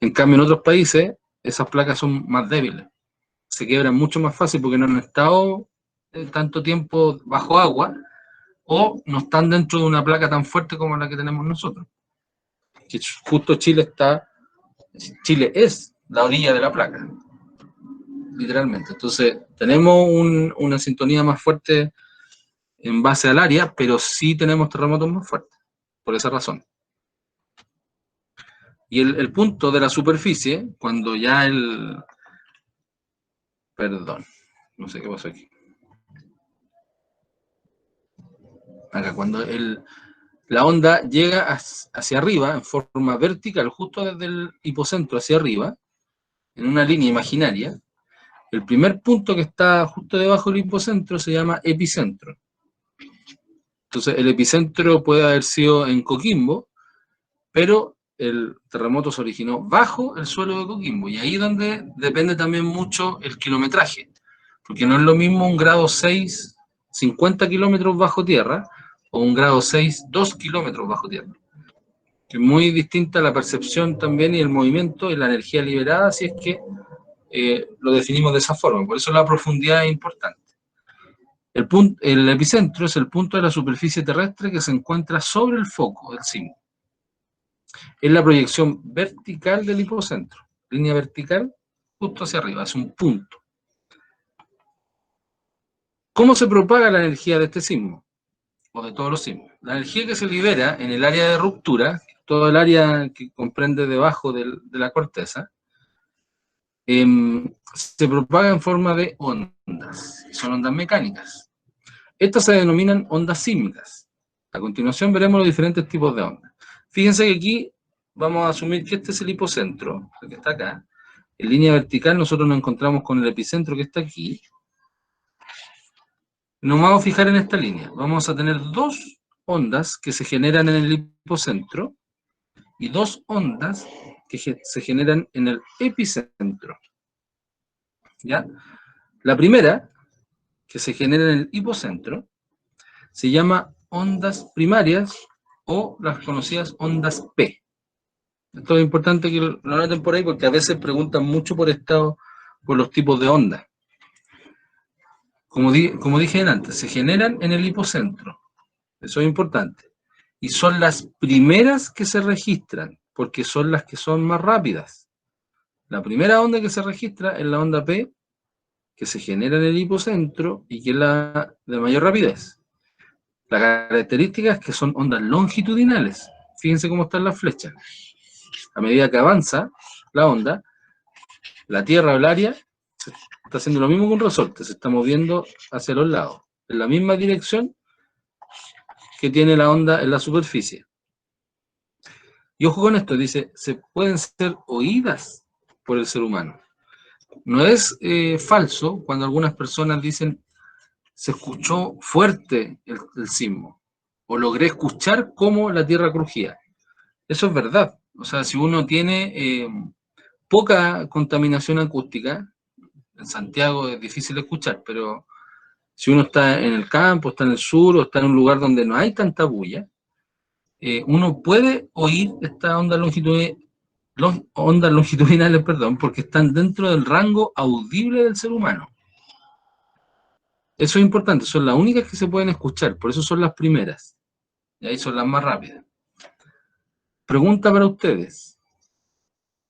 En cambio, en otros países, esas placas son más débiles, se quiebran mucho más fácil porque no han estado tanto tiempo bajo agua o no están dentro de una placa tan fuerte como la que tenemos nosotros. Que justo Chile es la orilla de la placa, literalmente. Entonces, tenemos una sintonía más fuerte en base al área, pero sí tenemos terremotos más fuertes, por esa razón. Y el punto de la superficie, cuando ya perdón, no sé qué pasó aquí. Acá, cuando la onda llega hacia arriba, en forma vertical, justo desde el hipocentro hacia arriba, en una línea imaginaria, el primer punto que está justo debajo del hipocentro se llama epicentro. Entonces, el epicentro puede haber sido en Coquimbo, pero el terremoto se originó bajo el suelo de Coquimbo, y ahí es donde depende también mucho el kilometraje, porque no es lo mismo un grado 6, 50 kilómetros bajo tierra, o un grado 6, 2 kilómetros bajo tierra. Que es muy distinta la percepción también y el movimiento y la energía liberada, si es que lo definimos de esa forma. Por eso la profundidad es importante. El epicentro es el punto de la superficie terrestre que se encuentra sobre el foco del sismo. Es la proyección vertical del hipocentro. Línea vertical justo hacia arriba, es un punto. ¿Cómo se propaga la energía de este sismo? O de todos los sismos. La energía que se libera en el área de ruptura, todo el área que comprende debajo de la corteza, se propaga en forma de ondas, son ondas mecánicas. Estas se denominan ondas sísmicas. A continuación veremos los diferentes tipos de ondas. Fíjense que aquí vamos a asumir que este es el hipocentro, el que está acá. En línea vertical nosotros nos encontramos con el epicentro que está aquí. Nos vamos a fijar en esta línea. Vamos a tener dos ondas que se generan en el hipocentro y dos ondas que se generan en el epicentro. ¿Ya? La primera, que se genera en el hipocentro, se llama ondas primarias o las conocidas ondas P. Esto es importante que lo anoten por ahí porque a veces preguntan mucho por los tipos de ondas. Como dije antes, se generan en el hipocentro. Eso es importante. Y son las primeras que se registran, porque son las que son más rápidas. La primera onda que se registra es la onda P, que se genera en el hipocentro y que es la de mayor rapidez. La característica es que son ondas longitudinales. Fíjense cómo están las flechas. A medida que avanza la onda, la Tierra o el área está haciendo lo mismo que un resorte, se está moviendo hacia los lados, en la misma dirección que tiene la onda en la superficie. Y ojo con esto, dice, se pueden ser oídas por el ser humano. No es falso cuando algunas personas dicen, se escuchó fuerte el sismo, o logré escuchar cómo la tierra crujía. Eso es verdad. O sea, si uno tiene poca contaminación acústica, en Santiago es difícil de escuchar, pero si uno está en el campo, está en el sur, o está en un lugar donde no hay tanta bulla, uno puede oír estas ondas longitudinales, porque están dentro del rango audible del ser humano. Eso es importante, son las únicas que se pueden escuchar, por eso son las primeras. Y ahí son las más rápidas. Pregunta para ustedes.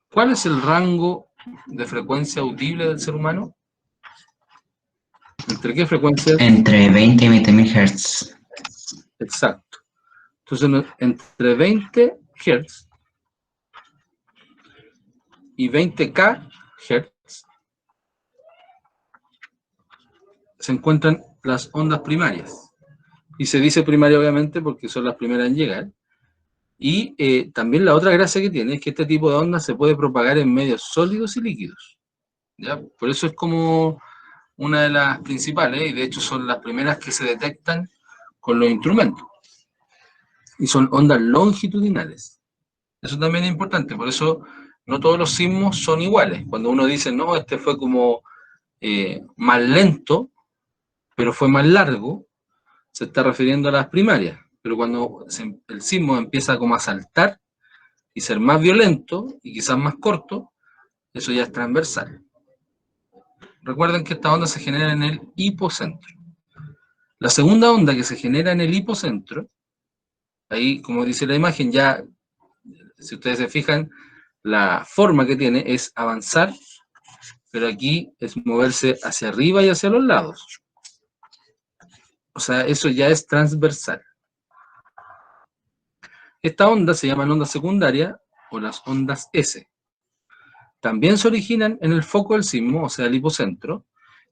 ¿Cuál es el rango de frecuencia audible del ser humano? ¿Entre qué frecuencias? Entre 20 y 20.000 Hz. Exacto. Entonces, entre 20 Hz y 20K Hz se encuentran las ondas primarias. Y se dice primaria obviamente porque son las primeras en llegar. Y también la otra gracia que tiene es que este tipo de ondas se puede propagar en medios sólidos y líquidos. ¿Ya? Por eso es como una de las principales, y de hecho son las primeras que se detectan con los instrumentos. Y son ondas longitudinales. Eso también es importante, por eso no todos los sismos son iguales. Cuando uno dice, no, este fue como más lento, pero fue más largo, se está refiriendo a las primarias. Pero cuando el sismo empieza como a saltar y ser más violento y quizás más corto, eso ya es transversal. Recuerden que esta onda se genera en el hipocentro. La segunda onda que se genera en el hipocentro, ahí como dice la imagen, ya si ustedes se fijan, la forma que tiene es avanzar, pero aquí es moverse hacia arriba y hacia los lados. O sea, eso ya es transversal. Esta onda se llama onda secundaria o las ondas S. También se originan en el foco del sismo, o sea, el hipocentro,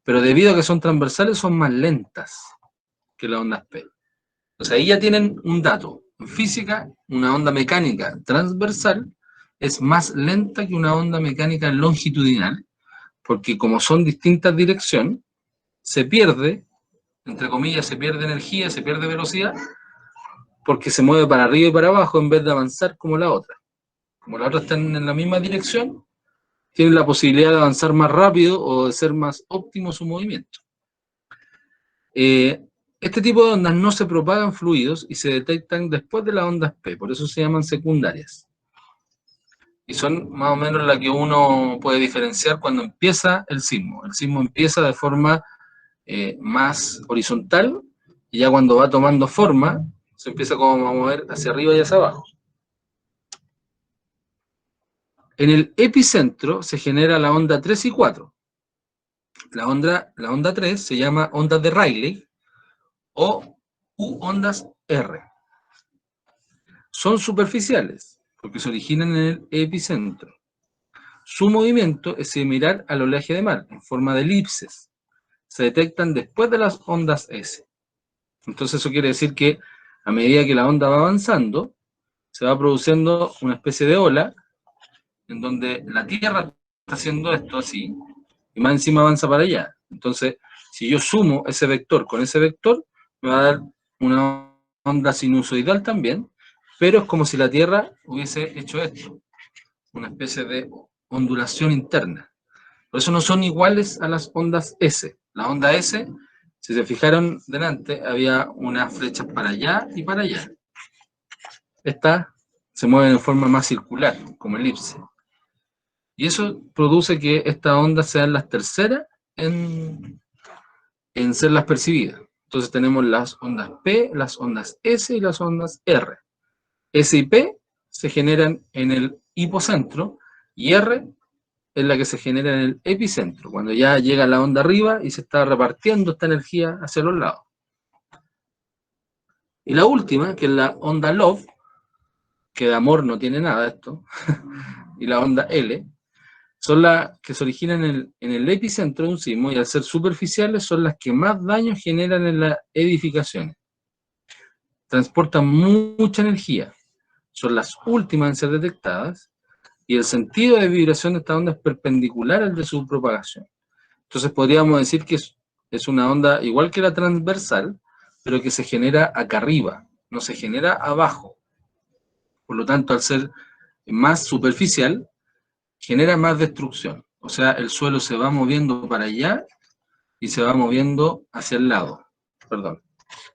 pero debido a que son transversales son más lentas que las ondas P. Entonces ahí ya tienen un dato. En física, una onda mecánica transversal es más lenta que una onda mecánica longitudinal, porque como son distintas direcciones, se pierde, entre comillas, se pierde energía, se pierde velocidad, porque se mueve para arriba y para abajo en vez de avanzar como la otra. Como la otra está en la misma dirección, tienen la posibilidad de avanzar más rápido o de ser más óptimo su movimiento. Este tipo de ondas no se propagan fluidos y se detectan después de las ondas P, por eso se llaman secundarias. Y son más o menos las que uno puede diferenciar cuando empieza el sismo. El sismo empieza de forma más horizontal y ya cuando va tomando forma se empieza como a mover hacia arriba y hacia abajo. En el epicentro se genera la onda 3 y 4. La onda 3 se llama onda de Rayleigh o U-ondas R. Son superficiales porque se originan en el epicentro. Su movimiento es similar al oleaje de mar, en forma de elipses. Se detectan después de las ondas S. Entonces eso quiere decir que a medida que la onda va avanzando, se va produciendo una especie de ola en donde la Tierra está haciendo esto así, y más encima avanza para allá. Entonces, si yo sumo ese vector con ese vector, me va a dar una onda sinusoidal también, pero es como si la Tierra hubiese hecho esto, una especie de ondulación interna. Por eso no son iguales a las ondas S. La onda S, si se fijaron delante, había unas flechas para allá y para allá. Estas se mueven en forma más circular, como elipse. Y eso produce que estas ondas sean las terceras en ser las percibidas. Entonces tenemos las ondas P, las ondas S y las ondas R. S y P se generan en el hipocentro y R es la que se genera en el epicentro, cuando ya llega la onda arriba y se está repartiendo esta energía hacia los lados. Y la última, que es la onda Love, que de amor no tiene nada esto, y la onda L, son las que se originan en el epicentro de un sismo y al ser superficiales son las que más daño generan en las edificaciones. Transportan mucha energía, son las últimas en ser detectadas y el sentido de vibración de esta onda es perpendicular al de su propagación. Entonces podríamos decir que es una onda igual que la transversal, pero que se genera acá arriba, no se genera abajo. Por lo tanto, al ser más superficial, genera más destrucción. O sea, el suelo se va moviendo para allá y se va moviendo hacia el lado, perdón,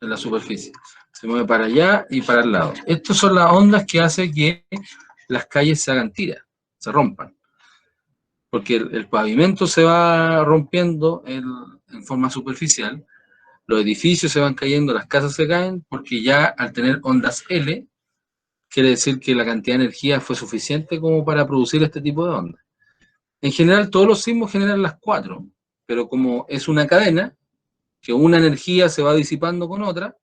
en la superficie. Se mueve para allá y para el lado. Estas son las ondas que hacen que las calles se hagan tiras, se rompan. Porque el pavimento se va rompiendo en forma superficial, los edificios se van cayendo, las casas se caen, porque ya al tener ondas L, quiere decir que la cantidad de energía fue suficiente como para producir este tipo de ondas. En general, todos los sismos generan las cuatro, pero como es una cadena, que una energía se va disipando con otra,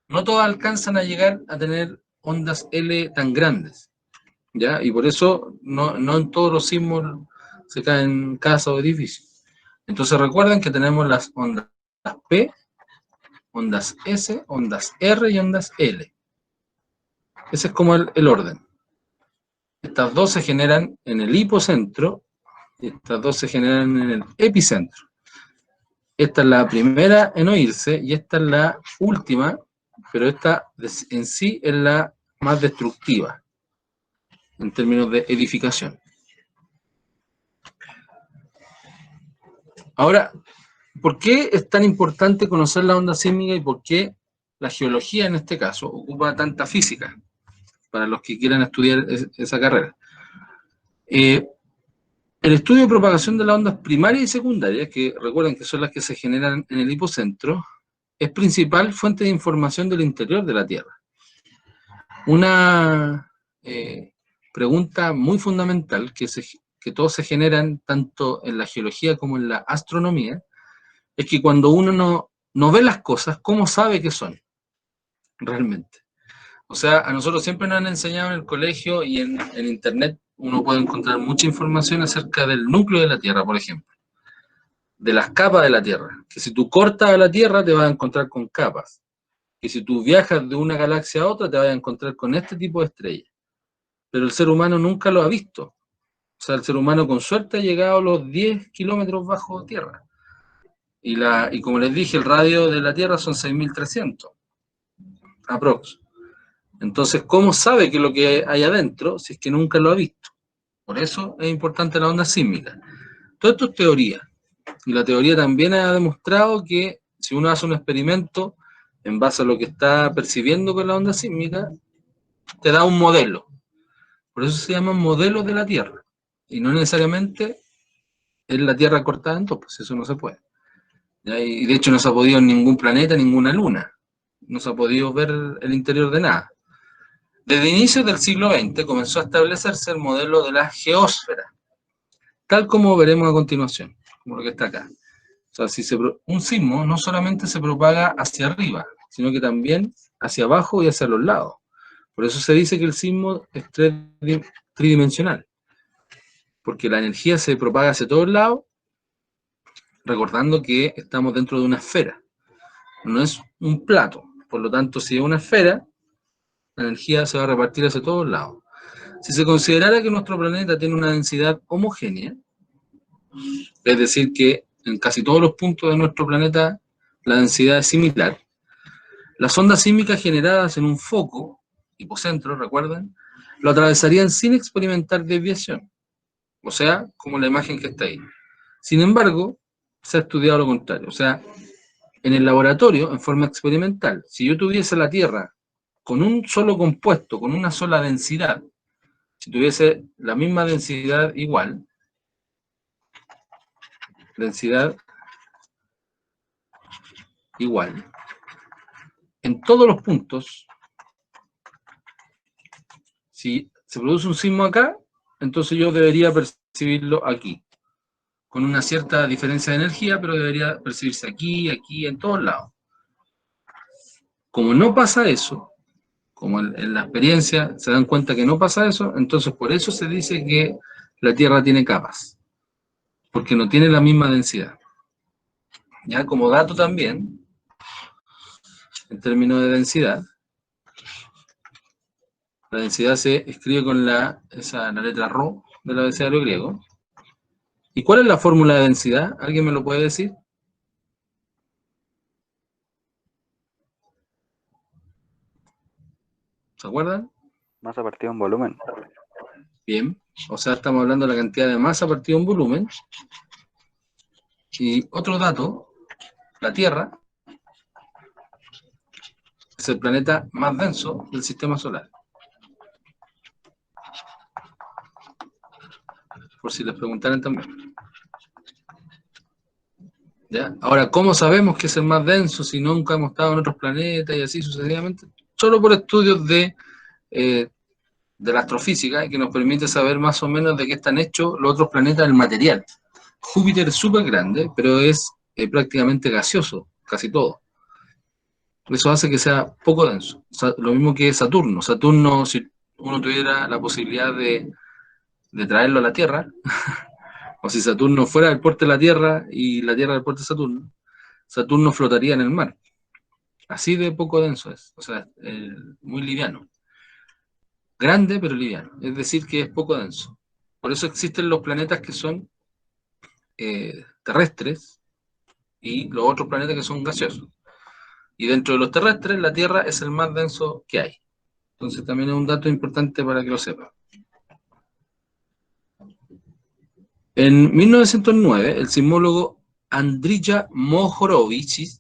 no todas alcanzan a llegar a tener ondas L tan grandes, ¿ya? Y por eso no en todos los sismos se caen casas o edificios. Entonces recuerden que tenemos las ondas P, ondas S, ondas R y ondas L. Ese es como el orden. Estas dos se generan en el hipocentro y estas dos se generan en el epicentro. Esta es la primera en oírse y esta es la última, pero esta en sí es la más destructiva en términos de edificación. Ahora, ¿por qué es tan importante conocer la onda sísmica y por qué la geología en este caso ocupa tanta física para los que quieran estudiar esa carrera? El estudio de propagación de las ondas primarias y secundarias, que recuerden que son las que se generan en el hipocentro, es principal fuente de información del interior de la Tierra. Una pregunta muy fundamental que todos se generan tanto en la geología como en la astronomía, es que cuando uno no ve las cosas, ¿cómo sabe qué son realmente? O sea, a nosotros siempre nos han enseñado en el colegio y en internet uno puede encontrar mucha información acerca del núcleo de la Tierra, por ejemplo, de las capas de la Tierra, que si tú cortas a la Tierra te vas a encontrar con capas, que si tú viajas de una galaxia a otra te vas a encontrar con este tipo de estrellas. Pero el ser humano nunca lo ha visto. O sea, el ser humano con suerte ha llegado a los 10 kilómetros bajo tierra. Y como les dije, el radio de la Tierra son 6.300, aprox. Entonces, ¿cómo sabe que lo que hay adentro si es que nunca lo ha visto? Por eso es importante la onda sísmica. Todo esto es teoría. Y la teoría también ha demostrado que si uno hace un experimento en base a lo que está percibiendo con la onda sísmica, te da un modelo. Por eso se llaman modelos de la Tierra. Y no necesariamente es la Tierra cortada en dos, pues eso no se puede. Y de hecho no se ha podido en ningún planeta, ninguna luna. No se ha podido ver el interior de nada. Desde inicios del siglo XX comenzó a establecerse el modelo de la geósfera, tal como veremos a continuación, como lo que está acá. O sea, un sismo no solamente se propaga hacia arriba, sino que también hacia abajo y hacia los lados. Por eso se dice que el sismo es tridimensional, porque la energía se propaga hacia todos lados, recordando que estamos dentro de una esfera, no es un plato. Por lo tanto, si es una esfera, la energía se va a repartir hacia todos lados. Si se considerara que nuestro planeta tiene una densidad homogénea, es decir, que en casi todos los puntos de nuestro planeta la densidad es similar, las ondas sísmicas generadas en un foco, hipocentro, recuerden, lo atravesarían sin experimentar desviación, o sea, como la imagen que está ahí. Sin embargo, se ha estudiado lo contrario, o sea, en el laboratorio, en forma experimental, si yo tuviese la Tierra con un solo compuesto, con una sola densidad, si tuviese la misma densidad igual, en todos los puntos, si se produce un sismo acá, entonces yo debería percibirlo aquí, con una cierta diferencia de energía, pero debería percibirse aquí, aquí, en todos lados. Como no pasa eso, como en la experiencia se dan cuenta que no pasa eso, entonces por eso se dice que la Tierra tiene capas, porque no tiene la misma densidad. Ya como dato también, en términos de densidad, la densidad se escribe con la letra Rho del abecedario griego. ¿Y cuál es la fórmula de densidad? ¿Alguien me lo puede decir? ¿Se acuerdan? Masa partido en volumen. Bien, o sea, estamos hablando de la cantidad de masa partido en volumen. Y otro dato, la Tierra es el planeta más denso del sistema solar. Por si les preguntaran también. ¿Ya? Ahora, ¿cómo sabemos que es el más denso si nunca hemos estado en otros planetas y así sucesivamente? Solo por estudios de la astrofísica, que nos permite saber más o menos de qué están hechos los otros planetas, el material. Júpiter es súper grande, pero es prácticamente gaseoso, casi todo. Eso hace que sea poco denso. O sea, lo mismo que Saturno. Saturno, si uno tuviera la posibilidad de traerlo a la Tierra, o si Saturno fuera del porte de la Tierra y la Tierra del porte de Saturno, Saturno flotaría en el mar. Así de poco denso es. O sea, muy liviano. Grande, pero liviano. Es decir, que es poco denso. Por eso existen los planetas que son terrestres y los otros planetas que son gaseosos. Y dentro de los terrestres, la Tierra es el más denso que hay. Entonces también es un dato importante para que lo sepan. En 1909, el sismólogo Andrija Mohorovičić,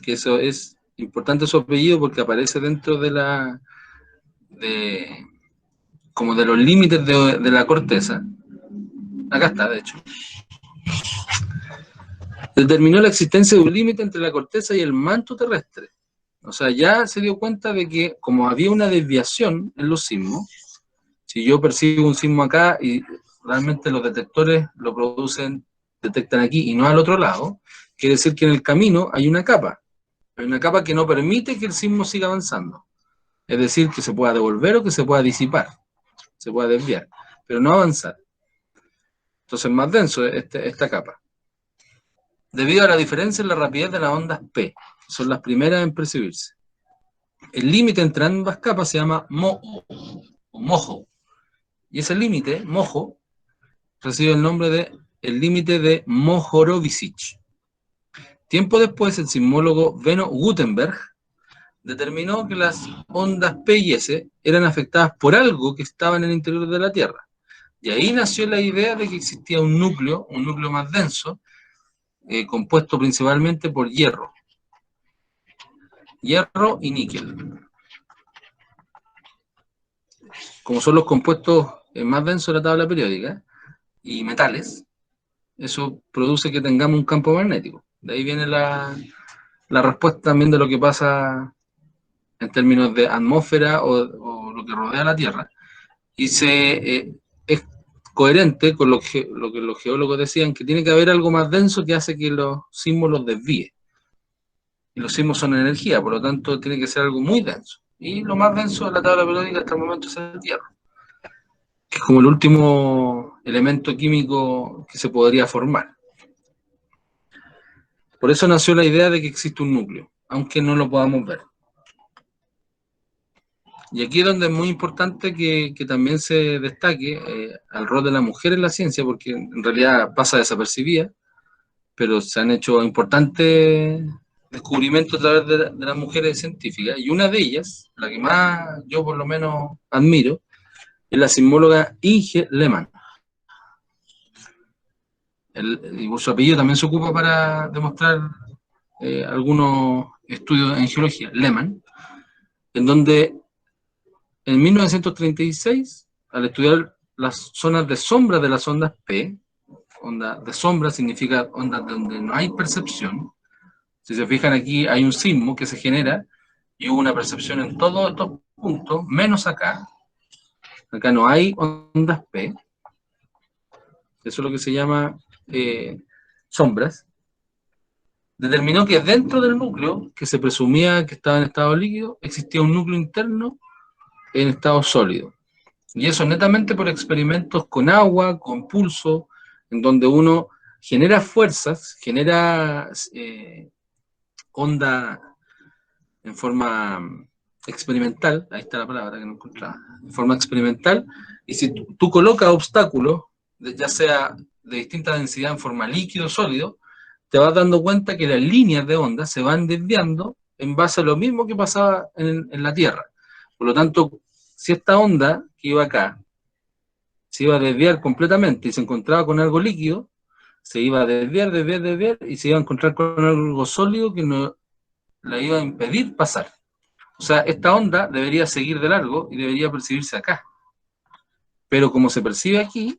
que eso es importante su apellido porque aparece dentro de como de los límites de la corteza. Acá está, de hecho. Determinó la existencia de un límite entre la corteza y el manto terrestre. O sea, ya se dio cuenta de que como había una desviación en los sismos, si yo percibo un sismo acá y realmente los detectores lo detectan aquí y no al otro lado, quiere decir que en el camino hay una capa que no permite que el sismo siga avanzando. Es decir, que se pueda devolver o que se pueda disipar, se pueda desviar, pero no avanzar. Entonces es más denso esta capa. Debido a la diferencia en la rapidez de las ondas P. O son las primeras en percibirse. El límite entre ambas capas se llama moho, o mojo, y ese límite, mojo, recibe el nombre de el límite de Mohorovicic. Tiempo después, el sismólogo Benno Gutenberg determinó que las ondas P y S eran afectadas por algo que estaba en el interior de la Tierra. Y ahí nació la idea de que existía un núcleo más denso, compuesto principalmente por hierro y níquel. Como son los compuestos más densos de la tabla periódica, y metales, eso produce que tengamos un campo magnético. De ahí viene la respuesta también de lo que pasa en términos de atmósfera o lo que rodea la Tierra. Y es coherente con lo que los geólogos decían, que tiene que haber algo más denso que hace que los sismos los desvíe. Y los sismos son energía, por lo tanto tiene que ser algo muy denso. Y lo más denso de la tabla periódica hasta el momento es el hierro, que es como el último elemento químico que se podría formar. Por eso nació la idea de que existe un núcleo, aunque no lo podamos ver. Y aquí es donde es muy importante que también se destaque el rol de la mujer en la ciencia, porque en realidad pasa desapercibida, pero se han hecho importantes descubrimientos a través de las mujeres científicas, y una de ellas, la que más yo por lo menos admiro, es la sismóloga Inge Lehmann. Y por su apellido también se ocupa para demostrar algunos estudios en geología, Lehmann, en donde en 1936, al estudiar las zonas de sombra de las ondas P, onda de sombra significa ondas donde no hay percepción. Si se fijan aquí hay un sismo que se genera y hubo una percepción en todos estos puntos, menos acá. Acá no hay ondas P. Eso es lo que se llama sombras. Determinó que dentro del núcleo, que se presumía que estaba en estado líquido, existía un núcleo interno en estado sólido. Y eso netamente por experimentos con agua, con pulso, en donde uno genera fuerzas, genera onda en forma experimental, ahí está la palabra que no encontraba, en forma experimental, y si tú colocas obstáculos, ya sea de distinta densidad en forma líquido o sólido, te vas dando cuenta que las líneas de onda se van desviando en base a lo mismo que pasaba en la Tierra. Por lo tanto, si esta onda que iba acá se iba a desviar completamente y se encontraba con algo líquido, se iba a desviar y se iba a encontrar con algo sólido que no la iba a impedir pasar. O sea, esta onda debería seguir de largo y debería percibirse acá. Pero como se percibe aquí,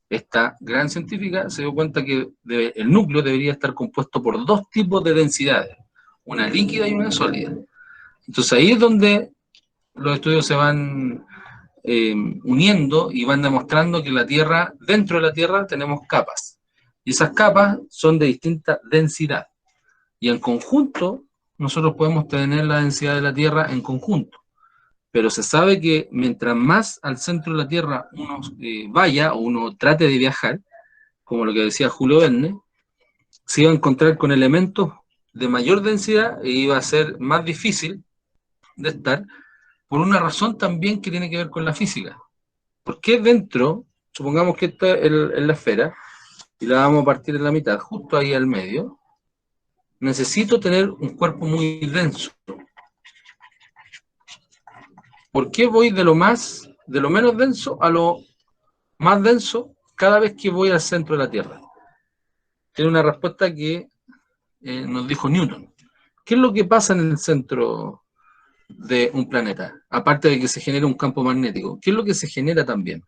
esta gran científica se dio cuenta que el núcleo debería estar compuesto por dos tipos de densidades, una líquida y una sólida. Entonces ahí es donde los estudios se van uniendo y van demostrando que la Tierra, dentro de la Tierra tenemos capas, y esas capas son de distinta densidad, y en conjunto nosotros podemos tener la densidad de la Tierra en conjunto, pero se sabe que mientras más al centro de la Tierra uno vaya o uno trate de viajar, como lo que decía Julio Verne, se iba a encontrar con elementos de mayor densidad e iba a ser más difícil de estar, por una razón también que tiene que ver con la física. ¿Por qué dentro, supongamos que esta es la esfera, y la vamos a partir en la mitad, justo ahí al medio, necesito tener un cuerpo muy denso? ¿Por qué voy de lo menos denso a lo más denso cada vez que voy al centro de la Tierra? Tiene una respuesta que nos dijo Newton. ¿Qué es lo que pasa en el centro de un planeta? Aparte de que se genera un campo magnético, ¿qué es lo que se genera también?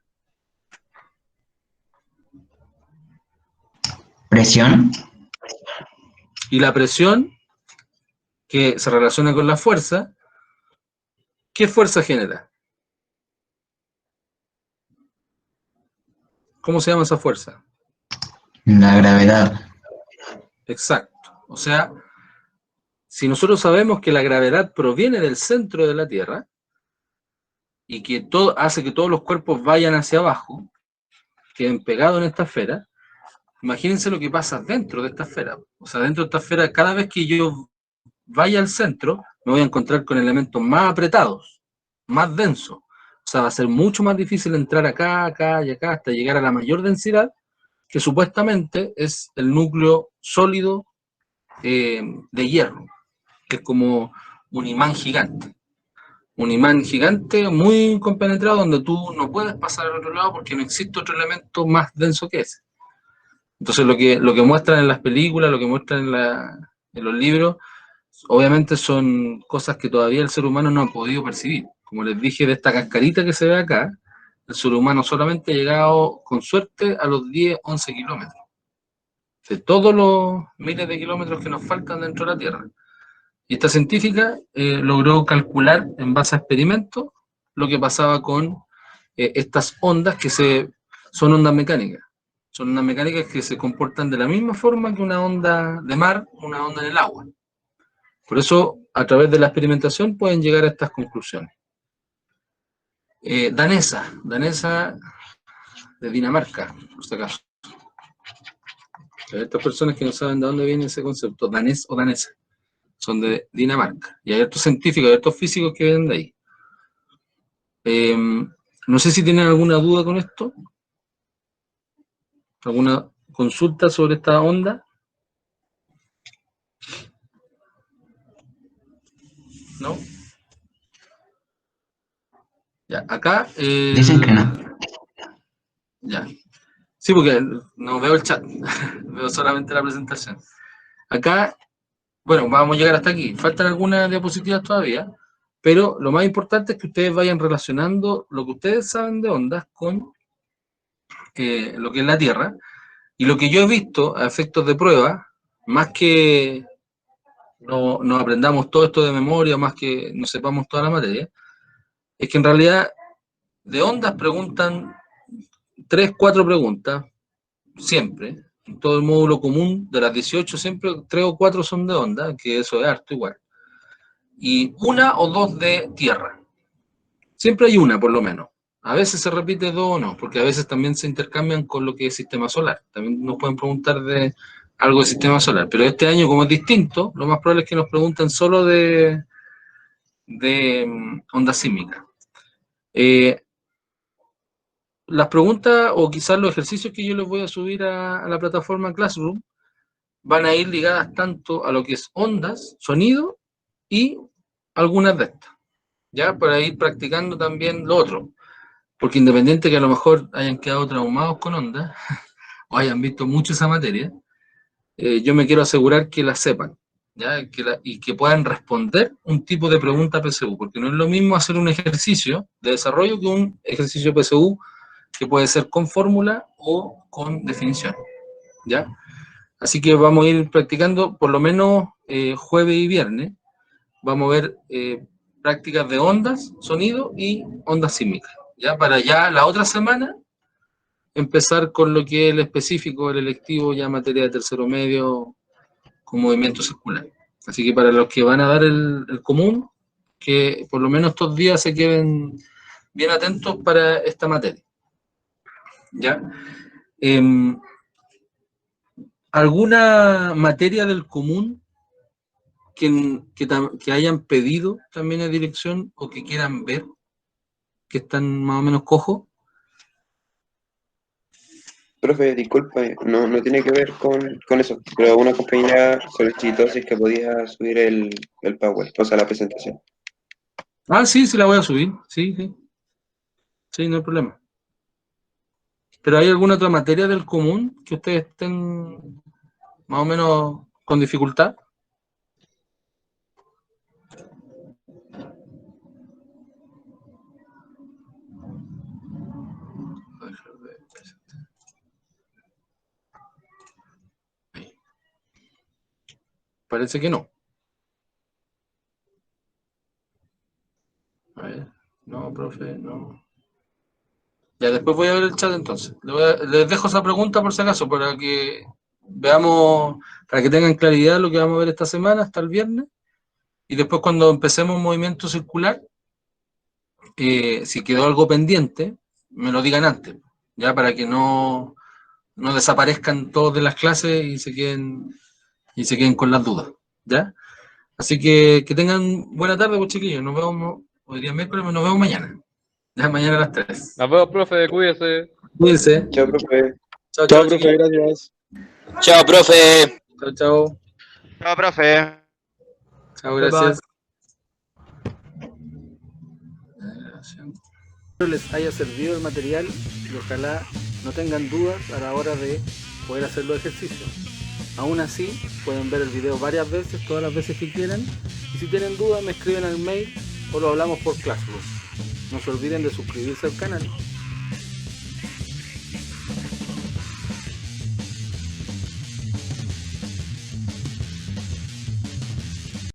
Presión. Y la presión, que se relaciona con la fuerza, ¿qué fuerza genera? ¿Cómo se llama esa fuerza? La gravedad. Exacto. O sea, si nosotros sabemos que la gravedad proviene del centro de la Tierra y que hace que todos los cuerpos vayan hacia abajo, queden pegados en esta esfera, imagínense lo que pasa dentro de esta esfera. O sea, dentro de esta esfera, cada vez que yo vaya al centro, me voy a encontrar con elementos más apretados, más densos. O sea, va a ser mucho más difícil entrar acá, acá y acá, hasta llegar a la mayor densidad, que supuestamente es el núcleo sólido de hierro, que es como un imán gigante. Un imán gigante muy compenetrado donde tú no puedes pasar al otro lado porque no existe otro elemento más denso que ese. Entonces lo que muestran en las películas, lo que muestran en los libros, obviamente son cosas que todavía el ser humano no ha podido percibir. Como les dije de esta cascarita que se ve acá, el ser humano solamente ha llegado con suerte a los 10, 11 kilómetros. De todos los miles de kilómetros que nos faltan dentro de la Tierra. Y esta científica logró calcular en base a experimentos lo que pasaba con estas ondas son ondas mecánicas. Son ondas mecánicas que se comportan de la misma forma que una onda de mar, una onda en el agua. Por eso, a través de la experimentación pueden llegar a estas conclusiones. Danesa de Dinamarca, por si acaso. Hay estas personas que no saben de dónde viene ese concepto, danés o danesa. Son de Dinamarca. Y hay estos científicos, hay estos físicos que vienen de ahí. No sé si tienen alguna duda con esto. ¿Alguna consulta sobre esta onda? ¿No? Ya, acá... Dicen que no. Ya. Sí, porque no veo el chat. Veo solamente la presentación. Acá, bueno, vamos a llegar hasta aquí. Faltan algunas diapositivas todavía, pero lo más importante es que ustedes vayan relacionando lo que ustedes saben de ondas con lo que es la Tierra. Y lo que yo he visto a efectos de prueba, más que no aprendamos todo esto de memoria, más que no sepamos toda la materia, es que en realidad de ondas preguntan 3, 4 preguntas, siempre. En todo el módulo común de las 18 siempre 3 o 4 son de onda, que eso es harto igual. Y 1 o 2 de tierra. Siempre hay una, por lo menos. A veces se repite 2 o no, porque a veces también se intercambian con lo que es sistema solar. También nos pueden preguntar de algo de sistema solar. Pero este año, como es distinto, lo más probable es que nos pregunten solo de ondas sísmicas. Las preguntas o quizás los ejercicios que yo les voy a subir a la plataforma Classroom van a ir ligadas tanto a lo que es ondas, sonido y algunas de estas, ya para ir practicando también lo otro, porque independiente que a lo mejor hayan quedado traumados con ondas o hayan visto mucho esa materia, yo me quiero asegurar que la sepan, ¿ya? Y que puedan responder un tipo de pregunta PSU, porque no es lo mismo hacer un ejercicio de desarrollo que un ejercicio PSU que puede ser con fórmula o con definición, ¿ya? Así que vamos a ir practicando por lo menos jueves y viernes. Vamos a ver prácticas de ondas, sonido y ondas sísmicas, ¿ya? Para ya la otra semana empezar con lo que es el específico, el electivo, ya materia de tercero medio con movimiento circular. Así que para los que van a dar el común, que por lo menos estos días se queden bien atentos para esta materia, ¿ya? ¿Alguna materia del común que hayan pedido también a dirección o que quieran ver, que están más o menos cojos? Profe, disculpa, no tiene que ver con eso, pero una compañera solicitó si es que podía subir el PowerPoint, o sea, la presentación. Ah, sí, sí la voy a subir, sí, sí. Sí, no hay problema. ¿Pero hay alguna otra materia del común que ustedes estén más o menos con dificultad? Parece que no. A ver, no, profe, no. Ya, después voy a ver el chat entonces. Les dejo esa pregunta por si acaso, para que veamos, para que tengan claridad de lo que vamos a ver esta semana, hasta el viernes. Y después cuando empecemos movimiento circular, si quedó algo pendiente, me lo digan antes, ya para que no desaparezcan todos de las clases y se queden con las dudas, ¿ya? Así que tengan buena tarde, pues, chiquillos. Nos vemos hoy día miércoles, nos vemos mañana. Ya mañana a las 3. Nos vemos, profe, cuídese. Cuídense. Chao, profe. Chao, Chao, chao, profe, chiquillos. gracias. Chao, profe. Chao, chao. Chao, profe. Chao, Bye, gracias. Espero les haya servido el material y ojalá no tengan dudas a la hora de poder hacer los ejercicios. Aún así, pueden ver el video varias veces, todas las veces que quieran, y si tienen dudas me escriben al mail o lo hablamos por Classroom. No se olviden de suscribirse al canal